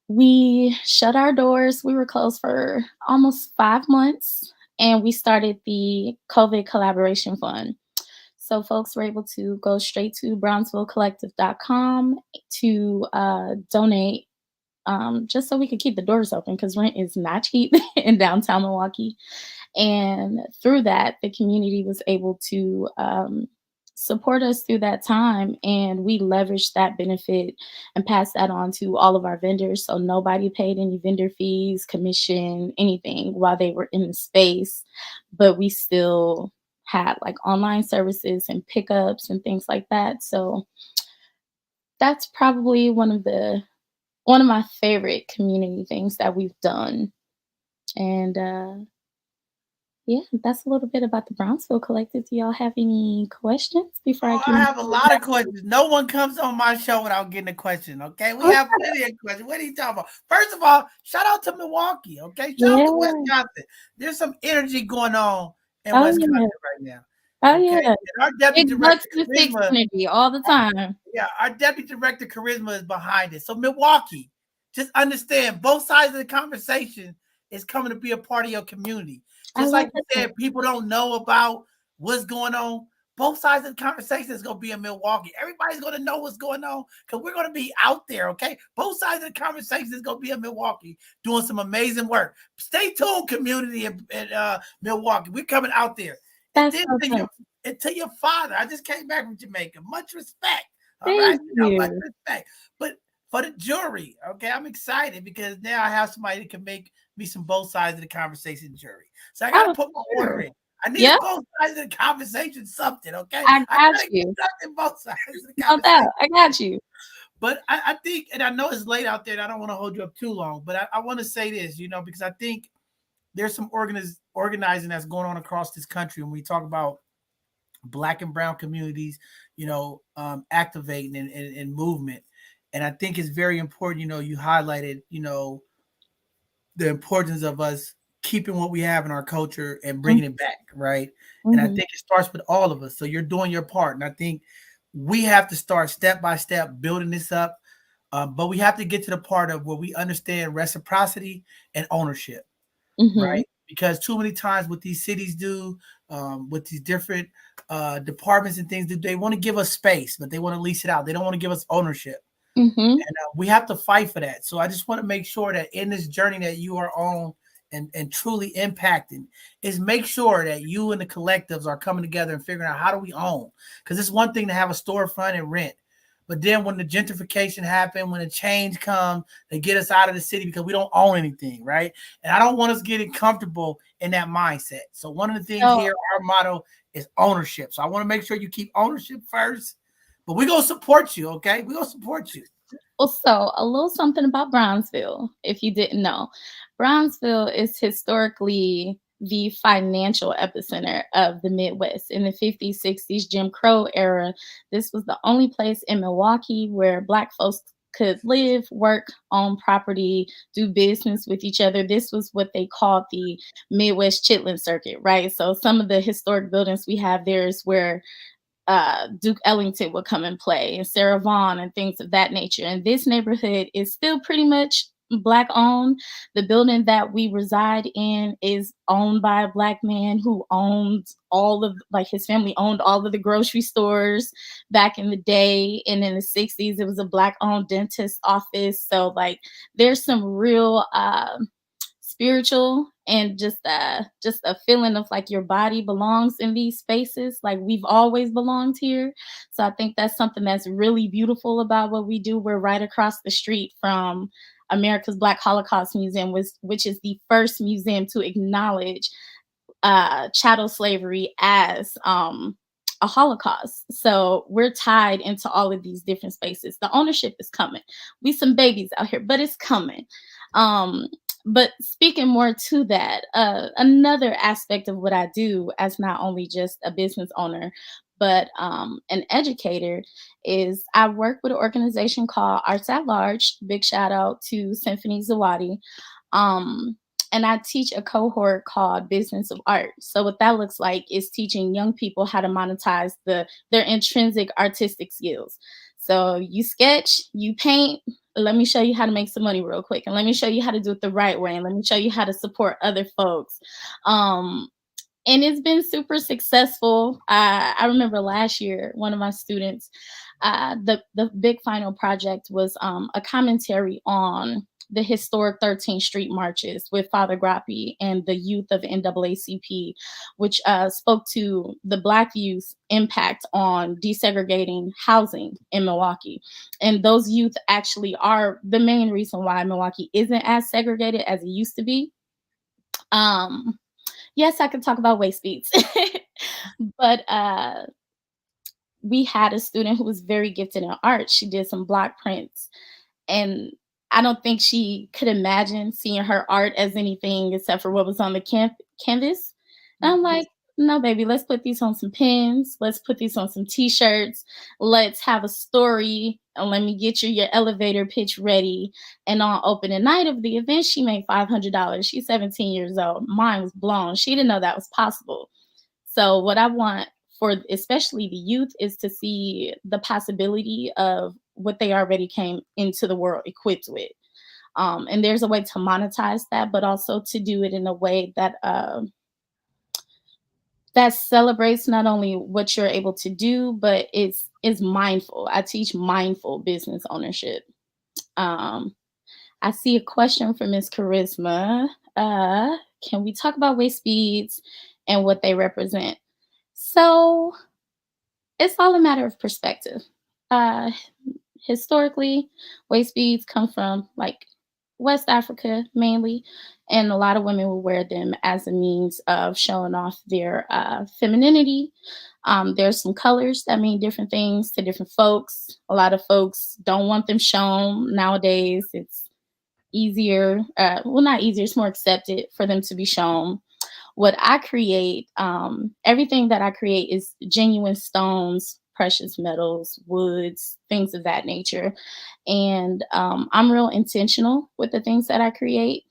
we shut our doors. We were closed for almost 5 months and we started the COVID Collaboration Fund. So folks were able to go straight to brownsvillecollective.com to donate, just so we could keep the doors open because rent is not cheap in downtown Milwaukee. And through that, the community was able to support us through that time. And we leveraged that benefit and passed that on to all of our vendors. So nobody paid any vendor fees, commission, anything while they were in the space. But we still had like online services and pickups and things like that. So that's probably one of my favorite community things that we've done. And yeah, that's a little bit about the Brownsville Collective. Do y'all have any questions before I Oh, can? I have a lot of questions. No one comes on my show without getting a question. Okay, we have plenty of questions. What are you talking about? First of all, shout out to Milwaukee. Okay, shout out to Yeah. Wisconsin. There's some energy going on in Oh Wisconsin yeah. right now. Oh Okay, yeah. and our deputy Big bucks director and six Charisma, energy all the time. yeah, our deputy director Charisma is behind it. So Milwaukee, just understand both sides of the conversation is coming to be a part of your community. I Just love like you that. said, people don't know about what's going on. Both sides of the conversation is going to be in Milwaukee. Everybody's going to know what's going on because we're going to be out there, okay? Both sides of the conversation is going to be in Milwaukee doing some amazing work. Stay tuned, community in Milwaukee. We're coming out there. That's And so then good. to your father, I just came back from Jamaica. Much respect, all Thank right? Much you. respect. But for the jury, okay, I'm excited because now I have somebody that can make me some both sides of the conversation jury. So I got to Oh, put my sure. order in. I need Yep, both sides of the conversation something, okay? I I got got to you. get something both sides of the No conversation. doubt. I got you. But I think, and I know it's late out there, and I don't want to hold you up too long, but I want to say this, because I think there's some organizing that's going on across this country when we talk about Black and brown communities, activating and movement. And I think it's very important, you highlighted, the importance of us keeping what we have in our culture and bringing it back, right? And I Mm-hmm. think it starts with all of us. So you're doing your part. And I think we have to start step by step building this up. But we have to get to the part of where we understand reciprocity and ownership, Mm-hmm. right? Because too many times what these cities do, what these different departments and things do, they want to give us space, but they want to lease it out. They don't want to give us ownership. Mm-hmm. And we have to fight for that. So I just want to make sure that in this journey that you are on and truly impacting is make sure that you and the collectives are coming together and figuring out how do we own. Because it's one thing to have a storefront and rent. But then when the gentrification happened, when the change comes, they get us out of the city because we don't own anything, right? And I don't want us getting comfortable in that mindset. So one of the things So, here, our motto is ownership. So I want to make sure you keep ownership first. But we're going to support you, okay? We're going to support you. so a little something about Brownsville, if you didn't know. Brownsville is historically the financial epicenter of the Midwest. In the 50s, 60s, Jim Crow era, this was the only place in Milwaukee where Black folks could live, work, own property, do business with each other. This was what they called the Midwest Chitlin Circuit, right? So some of the historic buildings we have there is where Duke Ellington would come and play, and Sarah Vaughan and things of that nature. And this neighborhood is still pretty much Black owned. The building that we reside in is owned by a Black man who owned all of, like, his family owned all of the grocery stores back in the day. And in the 60s, it was a Black owned dentist office. So, like, there's some real spiritual and just a feeling of like your body belongs in these spaces, like we've always belonged here. So I think that's something that's really beautiful about what we do. We're right across the street from America's Black Holocaust Museum, which is the first museum to acknowledge chattel slavery as a Holocaust. So we're tied into all of these different spaces. The ownership is coming. We some babies out here, but it's coming. Um, but speaking more to that, another aspect of what I do as not only just a business owner, but an educator is I work with an organization called Arts at Large. Big shout out to Symphony Zawadi. Um, and I teach a cohort called Business of Art. So what that looks like is teaching young people how to monetize their intrinsic artistic skills. So you sketch, you paint. Let me show you how to make some money real quick, and let me show you how to do it the right way, and let me show you how to support other folks. And it's been super successful. I remember last year, one of my students, the big final project was a commentary on the historic 13th Street marches with Father Grappi and the youth of NAACP, which spoke to the Black youth impact on desegregating housing in Milwaukee. And those youth actually are the main reason why Milwaukee isn't as segregated as it used to be. Yes, I could talk about waist beads, but we had a student who was very gifted in art. She did some block prints, and I don't think she could imagine seeing her art as anything except for what was on the canvas. And I'm like, no, baby, let's put these on some pins. Let's put these on some t-shirts. Let's have a story. And let me get you your elevator pitch ready. And on opening night of the event, she made $500. She's 17 years old. Mine was blown. She didn't know that was possible. So what I want for especially the youth is to see the possibility of what they already came into the world equipped with. And there's a way to monetize that, but also to do it in a way that that celebrates not only what you're able to do, but is mindful. I teach mindful business ownership. I see a question from Miss Charisma. Can we talk about waist beads and what they represent? So it's all a matter of perspective. Historically, waist beads come from like West Africa mainly, and a lot of women will wear them as a means of showing off their femininity. There's some colors that mean different things to different folks. A lot of folks don't want them shown nowadays. It's easier, well, not easier, it's more accepted for them to be shown. What I create, everything that I create is genuine stones, precious metals, woods, things of that nature. And I'm real intentional with the things that I create.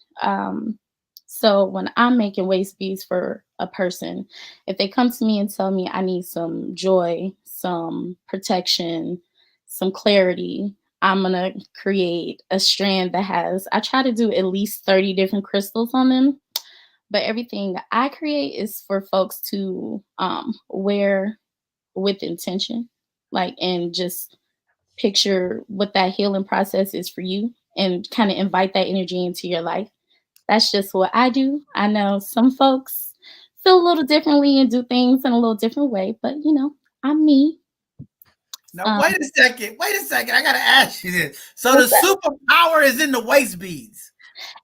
So when I'm making waist beads for a person, if they come to me and tell me I need some joy, some protection, some clarity, I'm going to create a strand that has, I try to do at least 30 different crystals on them. But everything I create is for folks to wear with intention, like, and just picture what that healing process is for you and kind of invite that energy into your life. That's just what I do. I know some folks feel a little differently and do things in a little different way, but you know, I'm me. Now, wait a second. I got to ask you this. So the superpower is in the waist beads.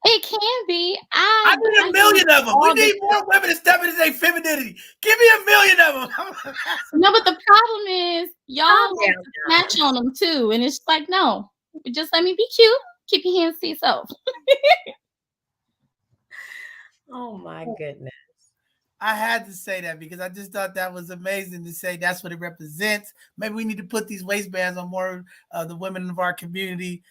It can be. I need a million of them. We need more women to step into their femininity. Give me a million of them. No, but the problem is y'all like to snatch on them too. And it's like, no, just let me be cute. Keep your hands to yourself. Oh my goodness. I had to say that because I just thought that was amazing to say that's what it represents. Maybe we need to put these waistbands on more of the women of our community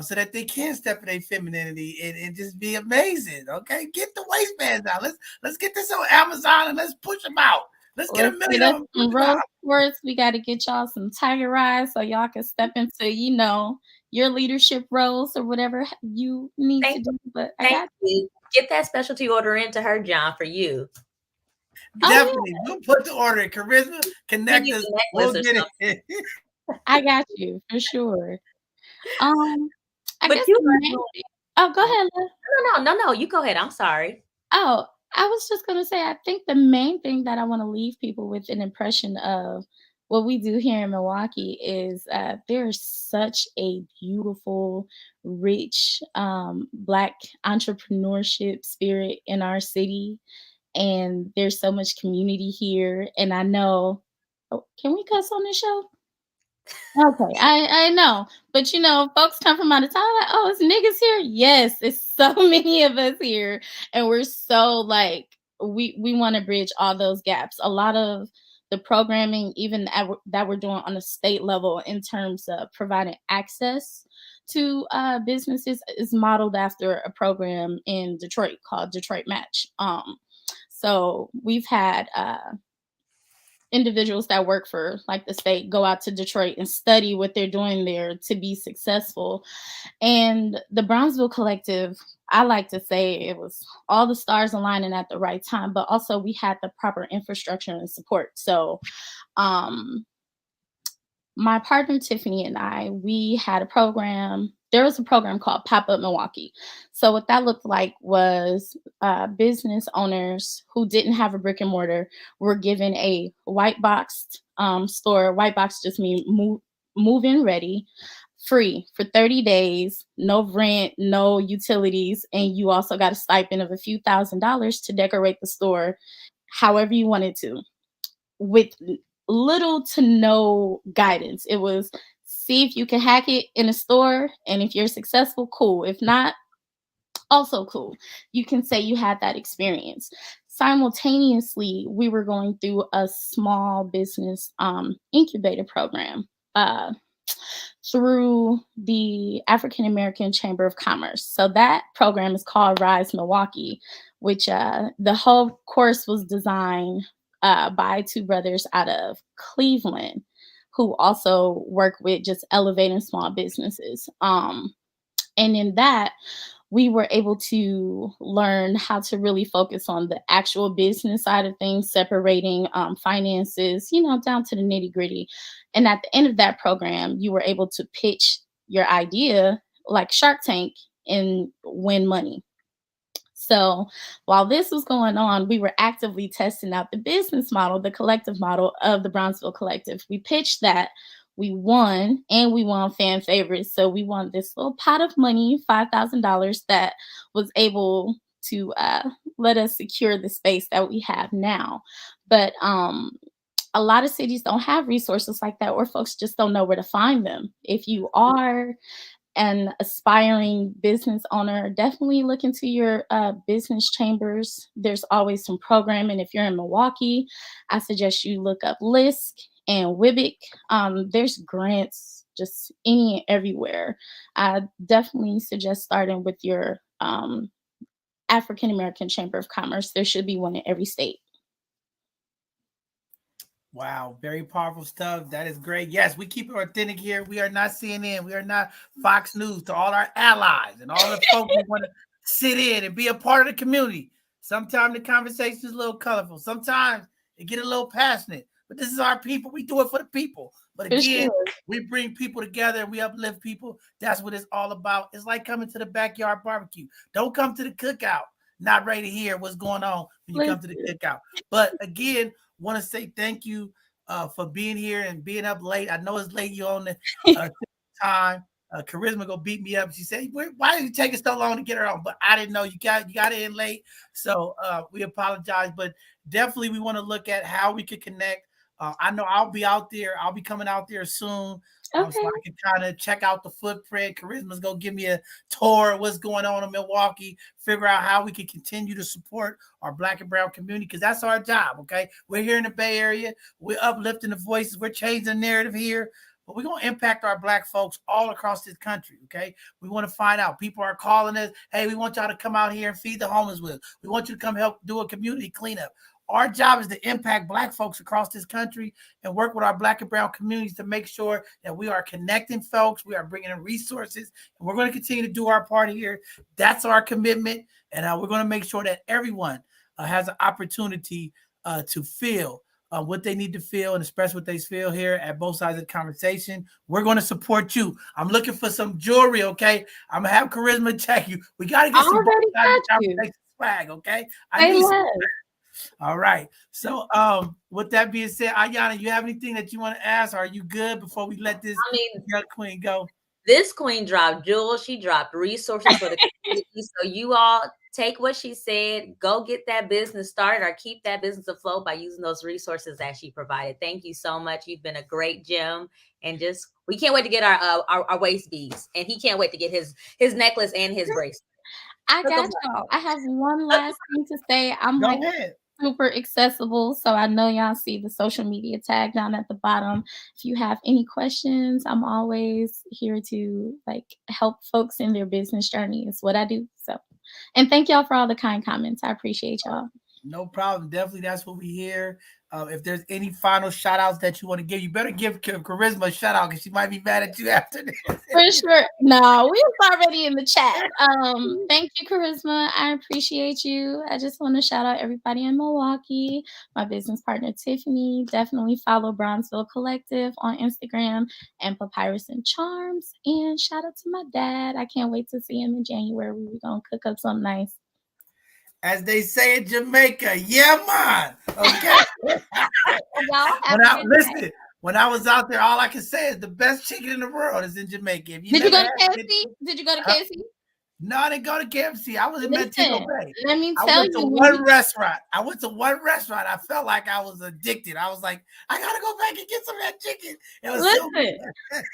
so that they can step in their femininity and just be amazing. Okay, get the waistbands out. Let's get this on Amazon and let's push them out. Let's get a million of them. Rose quartz. We got to get y'all some tiger eyes so y'all can step into, you know, your leadership roles or whatever you need to do. But I got you. Get that specialty order into her, John, for you. Definitely. We'll put the order in. Charisma, connect us. We'll get it. I got you for sure. I but guess you oh, go ahead, Liv. No. You go ahead. I'm sorry. Oh, I was just gonna say, I think the main thing that I want to leave people with an impression of what we do here in Milwaukee is there's such a beautiful, rich Black entrepreneurship spirit in our city. And there's so much community here. And I know, can we cuss on this show? Okay, I know. But you know, folks come from out of town like, oh, it's niggas here. Yes, it's so many of us here. And we're so like, we want to bridge all those gaps. A lot of the programming, even that we're doing on a state level in terms of providing access to businesses, is modeled after a program in Detroit called Detroit Match. So we've had individuals that work for like the state go out to Detroit and study what they're doing there to be successful. And the Brownsville Collective, I like to say it was all the stars aligning at the right time, but also we had the proper infrastructure and support. So my partner Tiffany and I, we had a program. There was a program called Pop Up Milwaukee. So what that looked like was business owners who didn't have a brick and mortar were given a white boxed store. White box just means move in ready, free for 30 days, no rent, no utilities, and you also got a stipend of a few $1,000s to decorate the store however you wanted to, with little to no guidance. It was see if you can hack it in a store, and if you're successful, cool. If not, also cool. You can say you had that experience. Simultaneously, we were going through a small business incubator program through the African American Chamber of Commerce. So that program is called Rise Milwaukee, which the whole course was designed by two brothers out of Cleveland who also work with just elevating small businesses. And in that, we were able to learn how to really focus on the actual business side of things, separating finances, down to the nitty gritty. And at the end of that program, you were able to pitch your idea like Shark Tank and win money. So while this was going on, we were actively testing out the business model, the collective model of the Brownsville Collective. We pitched that. We won, and we won fan favorites. So we won this little pot of money, $5,000, that was able to let us secure the space that we have now. But a lot of cities don't have resources like that, or folks just don't know where to find them. If you are an aspiring business owner, definitely look into your business chambers. There's always some programming. If you're in Milwaukee, I suggest you look up LISC and WIBIC. There's grants just any and everywhere. I definitely suggest starting with your African American Chamber of Commerce. There should be one in every state. Wow, very powerful stuff. That is great. Yes, we keep it authentic here. We are not CNN. We are not Fox News. To all our allies and all the folks who want to sit in and be a part of the community. Sometimes the conversation is a little colorful. Sometimes it get a little passionate. But this is our people. We do it for the people. But again, we bring people together and we uplift people. That's what it's all about. It's like coming to the backyard barbecue. Don't come to the cookout not ready to hear what's going on when you come to the cookout. But again, want to say thank you for being here and being up late. I know it's late. You on the time. Charisma go beat me up. She said, "Why did it take us so long to get her on?" But I didn't know you got in late, so we apologize. But definitely, we want to look at how we could connect. I know I'll be out there. I'll be coming out there soon. So I can kind of check out the footprint. Charisma's going to give me a tour of what's going on in Milwaukee, figure out how we can continue to support our Black and brown community, because that's our job, okay? We're here in the Bay Area. We're uplifting the voices. We're changing the narrative here. But we're going to impact our Black folks all across this country, okay? We want to find out. People are calling us, hey, we want y'all to come out here and feed the homeless with us. We want you to come help do a community cleanup. Our job is to impact Black folks across this country and work with our Black and brown communities to make sure that we are connecting folks, we are bringing in resources, and we're going to continue to do our part here. That's our commitment, and we're going to make sure that everyone has an opportunity to feel what they need to feel and express what they feel here at both sides of the conversation. We're going to support you. I'm looking for some jewelry, okay? I'm going to have Charisma check you. We got to get some both sides of the conversation swag, okay? I need some. All right. So with that being said, Ayana, you have anything that you want to ask? Are you good before we let this young queen go? This queen dropped jewels. She dropped resources for the community. So you all take what she said, go get that business started or keep that business afloat by using those resources that she provided. Thank you so much. You've been a great gem. And just, we can't wait to get our waist beads. And he can't wait to get his necklace and his bracelet. I got y'all. I have one last thing to say. I'm Go ahead. super accessible. So I know y'all see the social media tag down at the bottom. If you have any questions, I'm always here to like help folks in their business journey. It's what I do. So, and thank y'all for all the kind comments. I appreciate y'all. No problem. Definitely, that's what we hear. If there's any final shout outs that you want to give, you better give Charisma a shout out because she might be mad at you after this. For sure. No, we was already in the chat. Thank you, Charisma. I appreciate you. I just want to shout out everybody in Milwaukee, my business partner Tiffany. Definitely follow Bronzeville Collective on Instagram and Papyrus and Charms. And shout out to my dad. I can't wait to see him in January. We're gonna cook up something nice. As they say in Jamaica, yeah, man. Okay. Listen, when I was out there, all I can say is the best chicken in the world is in Jamaica. If Did you go to KFC? Did you go to KFC? No, I didn't go to KFC. I was in Montego Bay. Let me tell I went to one restaurant. I felt like I was addicted. I was like, I gotta go back and get some of that chicken. It was so good.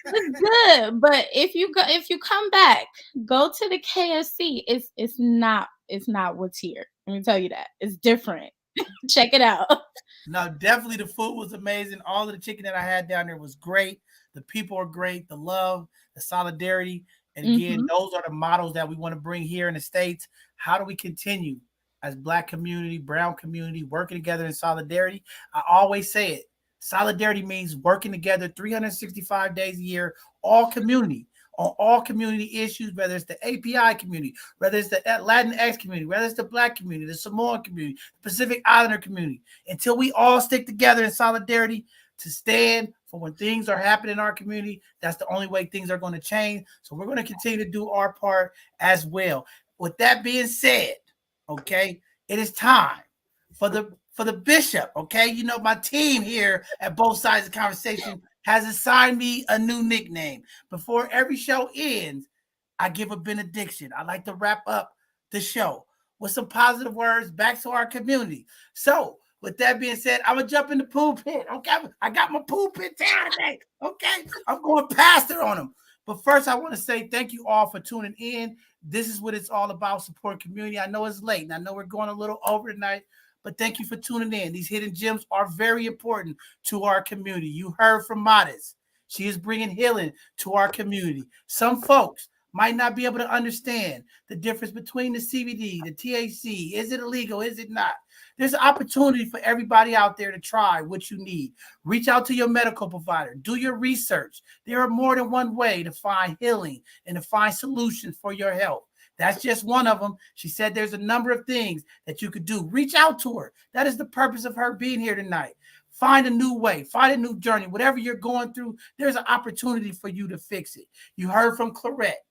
It's good, but if you come back, go to the KFC. It's not what's here. Let me tell you that. It's different. Check it out. No, definitely the food was amazing. All of the chicken that I had down there was great. The people are great. The love, the solidarity. And again, those are the models that we want to bring here in the States. How do we continue as Black community, Brown community, working together in solidarity? I always say it. Solidarity means working together 365 days a year, all community, on all community issues, whether it's the API community, whether it's the Latinx community, whether it's the Black community, the Samoan community, the Pacific Islander community, until we all stick together in solidarity to stand for when things are happening in our community. That's the only way things are going to change. So we're going to continue to do our part as well. With that being said, okay, it is time for the bishop. Okay, you know, my team here at both sides of the conversation has assigned me a new nickname. Before every show ends, I give a benediction. I like to wrap up the show with some positive words back to our community. So with that being said, I'm going to jump in the pool pit. Okay, I got my pool pit down today. Okay, I'm going pastor on them. But first, I want to say thank you all for tuning in. This is what it's all about, support community. I know it's late, and I know we're going a little over tonight, but thank you for tuning in. These hidden gems are very important to our community. You heard from Modest. She is bringing healing to our community. Some folks might not be able to understand the difference between the CBD, the THC. Is it illegal? Is it not? There's an opportunity for everybody out there to try what you need. Reach out to your medical provider. Do your research. There are more than one way to find healing and to find solutions for your health. That's just one of them. She said there's a number of things that you could do. Reach out to her. That is the purpose of her being here tonight. Find a new way. Find a new journey. Whatever you're going through, there's an opportunity for you to fix it. You heard from Clarette,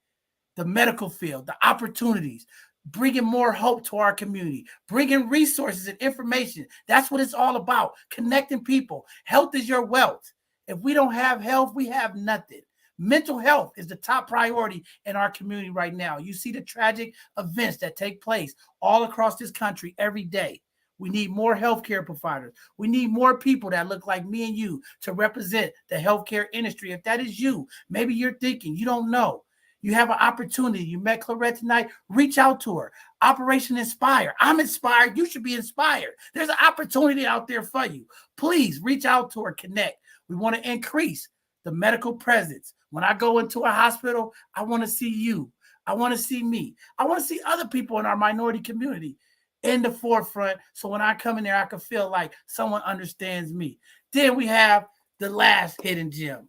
the medical field, the opportunities, bringing more hope to our community, bringing resources and information. That's what it's all about, connecting people. Health is your wealth. If we don't have health, we have nothing. Mental health is the top priority in our community right now. You see the tragic events that take place all across this country every day. We need more healthcare providers. We need more people that look like me and you to represent the healthcare industry. If that is you, maybe you're thinking, you don't know. You have an opportunity. You met Clarette tonight. Reach out to her. Operation Inspire. I'm inspired. You should be inspired. There's an opportunity out there for you. Please reach out to her. Connect. We want to increase the medical presence. When I go into a hospital, I want to see you. I want to see me. I want to see other people in our minority community in the forefront. So when I come in there, I can feel like someone understands me. Then we have the last hidden gem.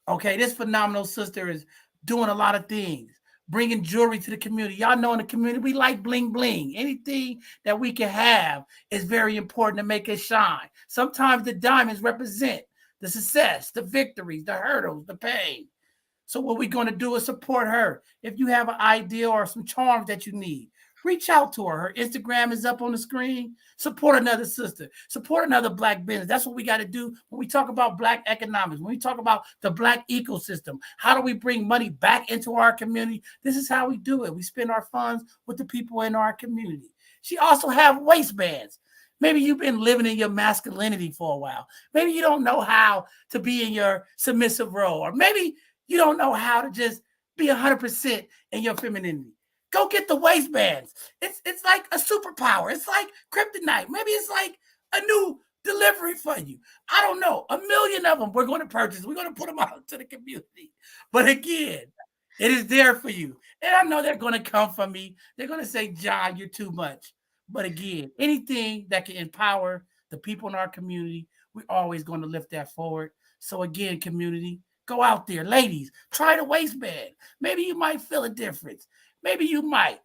Okay, this phenomenal sister is doing a lot of things, bringing jewelry to the community. Y'all know in the community, we like bling bling. Anything that we can have is very important to make it shine. Sometimes the diamonds represent the success, the victories, the hurdles, the pain. So what we're going to do is support her. If you have an idea or some charms that you need, reach out to her. Her Instagram is up on the screen. Support another sister. Support another Black business. That's what we got to do when we talk about Black economics, when we talk about the Black ecosystem. How do we bring money back into our community? This is how we do it. We spend our funds with the people in our community. She also have waistbands. Maybe you've been living in your masculinity for a while. Maybe you don't know how to be in your submissive role, or maybe you don't know how to just be 100% in your femininity. Go get the waistbands. It's like a superpower. It's like kryptonite. Maybe it's like a new delivery for you. I don't know. 1 million of them we're going to purchase. We're going to put them out to the community. But again, it is there for you. And I know they're going to come for me. They're going to say, John, you're too much. But again, anything that can empower the people in our community, we're always going to lift that forward. So again, community, go out there. Ladies, try the waistband. Maybe you might feel a difference. Maybe you might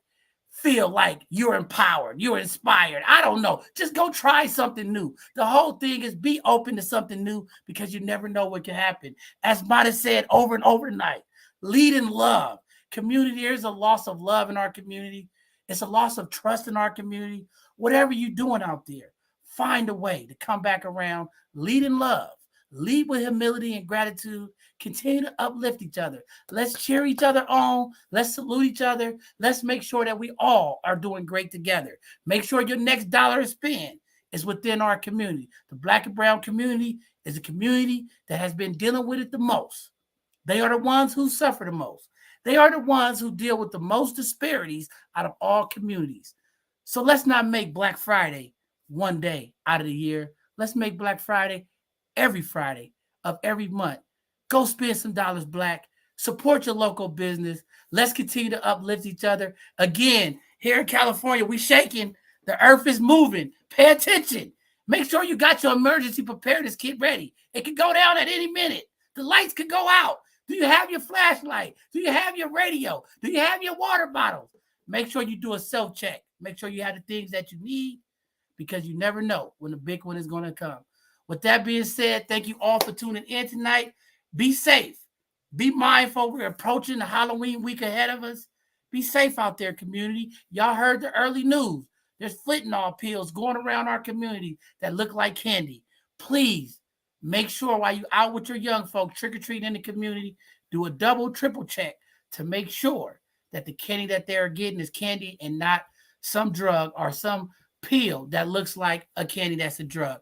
feel like you're empowered, you're inspired. I don't know. Just go try something new. The whole thing is be open to something new because you never know what can happen. As Mata said over and over tonight, lead in love. Community, there's a loss of love in our community. It's a loss of trust in our community. Whatever you're doing out there, find a way to come back around. Lead in love. Lead with humility and gratitude. Continue to uplift each other. Let's cheer each other on. Let's salute each other. Let's make sure that we all are doing great together. Make sure your next dollar spent is within our community. The Black and Brown community is a community that has been dealing with it the most. They are the ones who suffer the most. They are the ones who deal with the most disparities out of all communities. So let's not make Black Friday one day out of the year. Let's make Black Friday every Friday of every month. Go spend some dollars, Black. Support your local business. Let's continue to uplift each other. Again, here in California, we shaking. The earth is moving. Pay attention. Make sure you got your emergency preparedness kit ready. It could go down at any minute. The lights could go out. Do you have your flashlight? Do you have your radio? Do you have your water bottles? Make sure you do a self-check. Make sure you have the things that you need because you never know when the big one is going to come. With that being said, thank you all for tuning in tonight. Be safe. Be mindful. We're approaching the Halloween week ahead of us. Be safe out there, community. Y'all heard the early news. There's fentanyl pills going around our community that look like candy. Please make sure while you're out with your young folk trick-or-treating in the community, do a double, triple check to make sure that the candy that they're getting is candy and not some drug or some pill that looks like a candy that's a drug.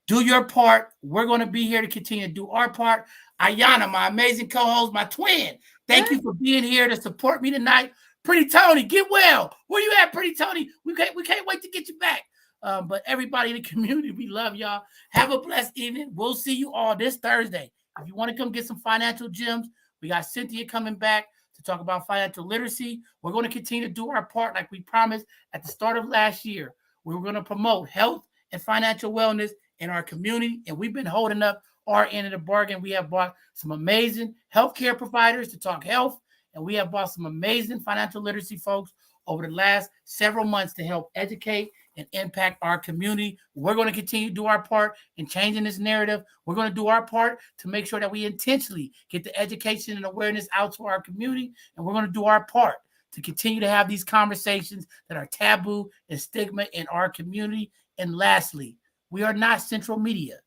Do your part. We're going to be here to continue to do our part. Ayana, my amazing co-host, my twin, thank you for being here to support me tonight. Pretty Tony, get well. Where you at, Pretty Tony? We can't wait to get you back. But everybody in the community, we love y'all. Have a blessed evening. We'll see you all this Thursday. If you want to come get some financial gems, we got Cynthia coming back to talk about financial literacy. We're going to continue to do our part like we promised at the start of last year. We were going to promote health and financial wellness in our community, and we've been holding up our end of the bargain. We have bought some amazing healthcare providers to talk health, and we have bought some amazing financial literacy folks over the last several months to help educate and impact our community. We're going to continue to do our part in changing this narrative. We're going to do our part to make sure that we intentionally get the education and awareness out to our community, and we're going to do our part to continue to have these conversations that are taboo and stigma in our community. And lastly, we are not central media.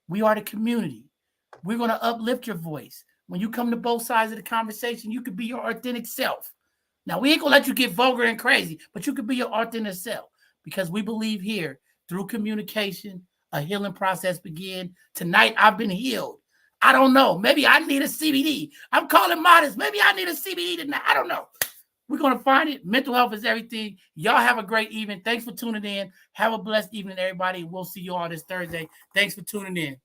We are the community. We're going to uplift your voice. When you come to both sides of the conversation, you could be your authentic self. Now, we ain't going to let you get vulgar and crazy, but you could be your authentic self because we believe here through communication, a healing process begins. Tonight, I've been healed. I don't know. Maybe I need a CBD. I'm calling modest. Maybe I need a CBD tonight. I don't know. We're going to find it. Mental health is everything. Y'all have a great evening. Thanks for tuning in. Have a blessed evening, everybody. We'll see you all this Thursday. Thanks for tuning in.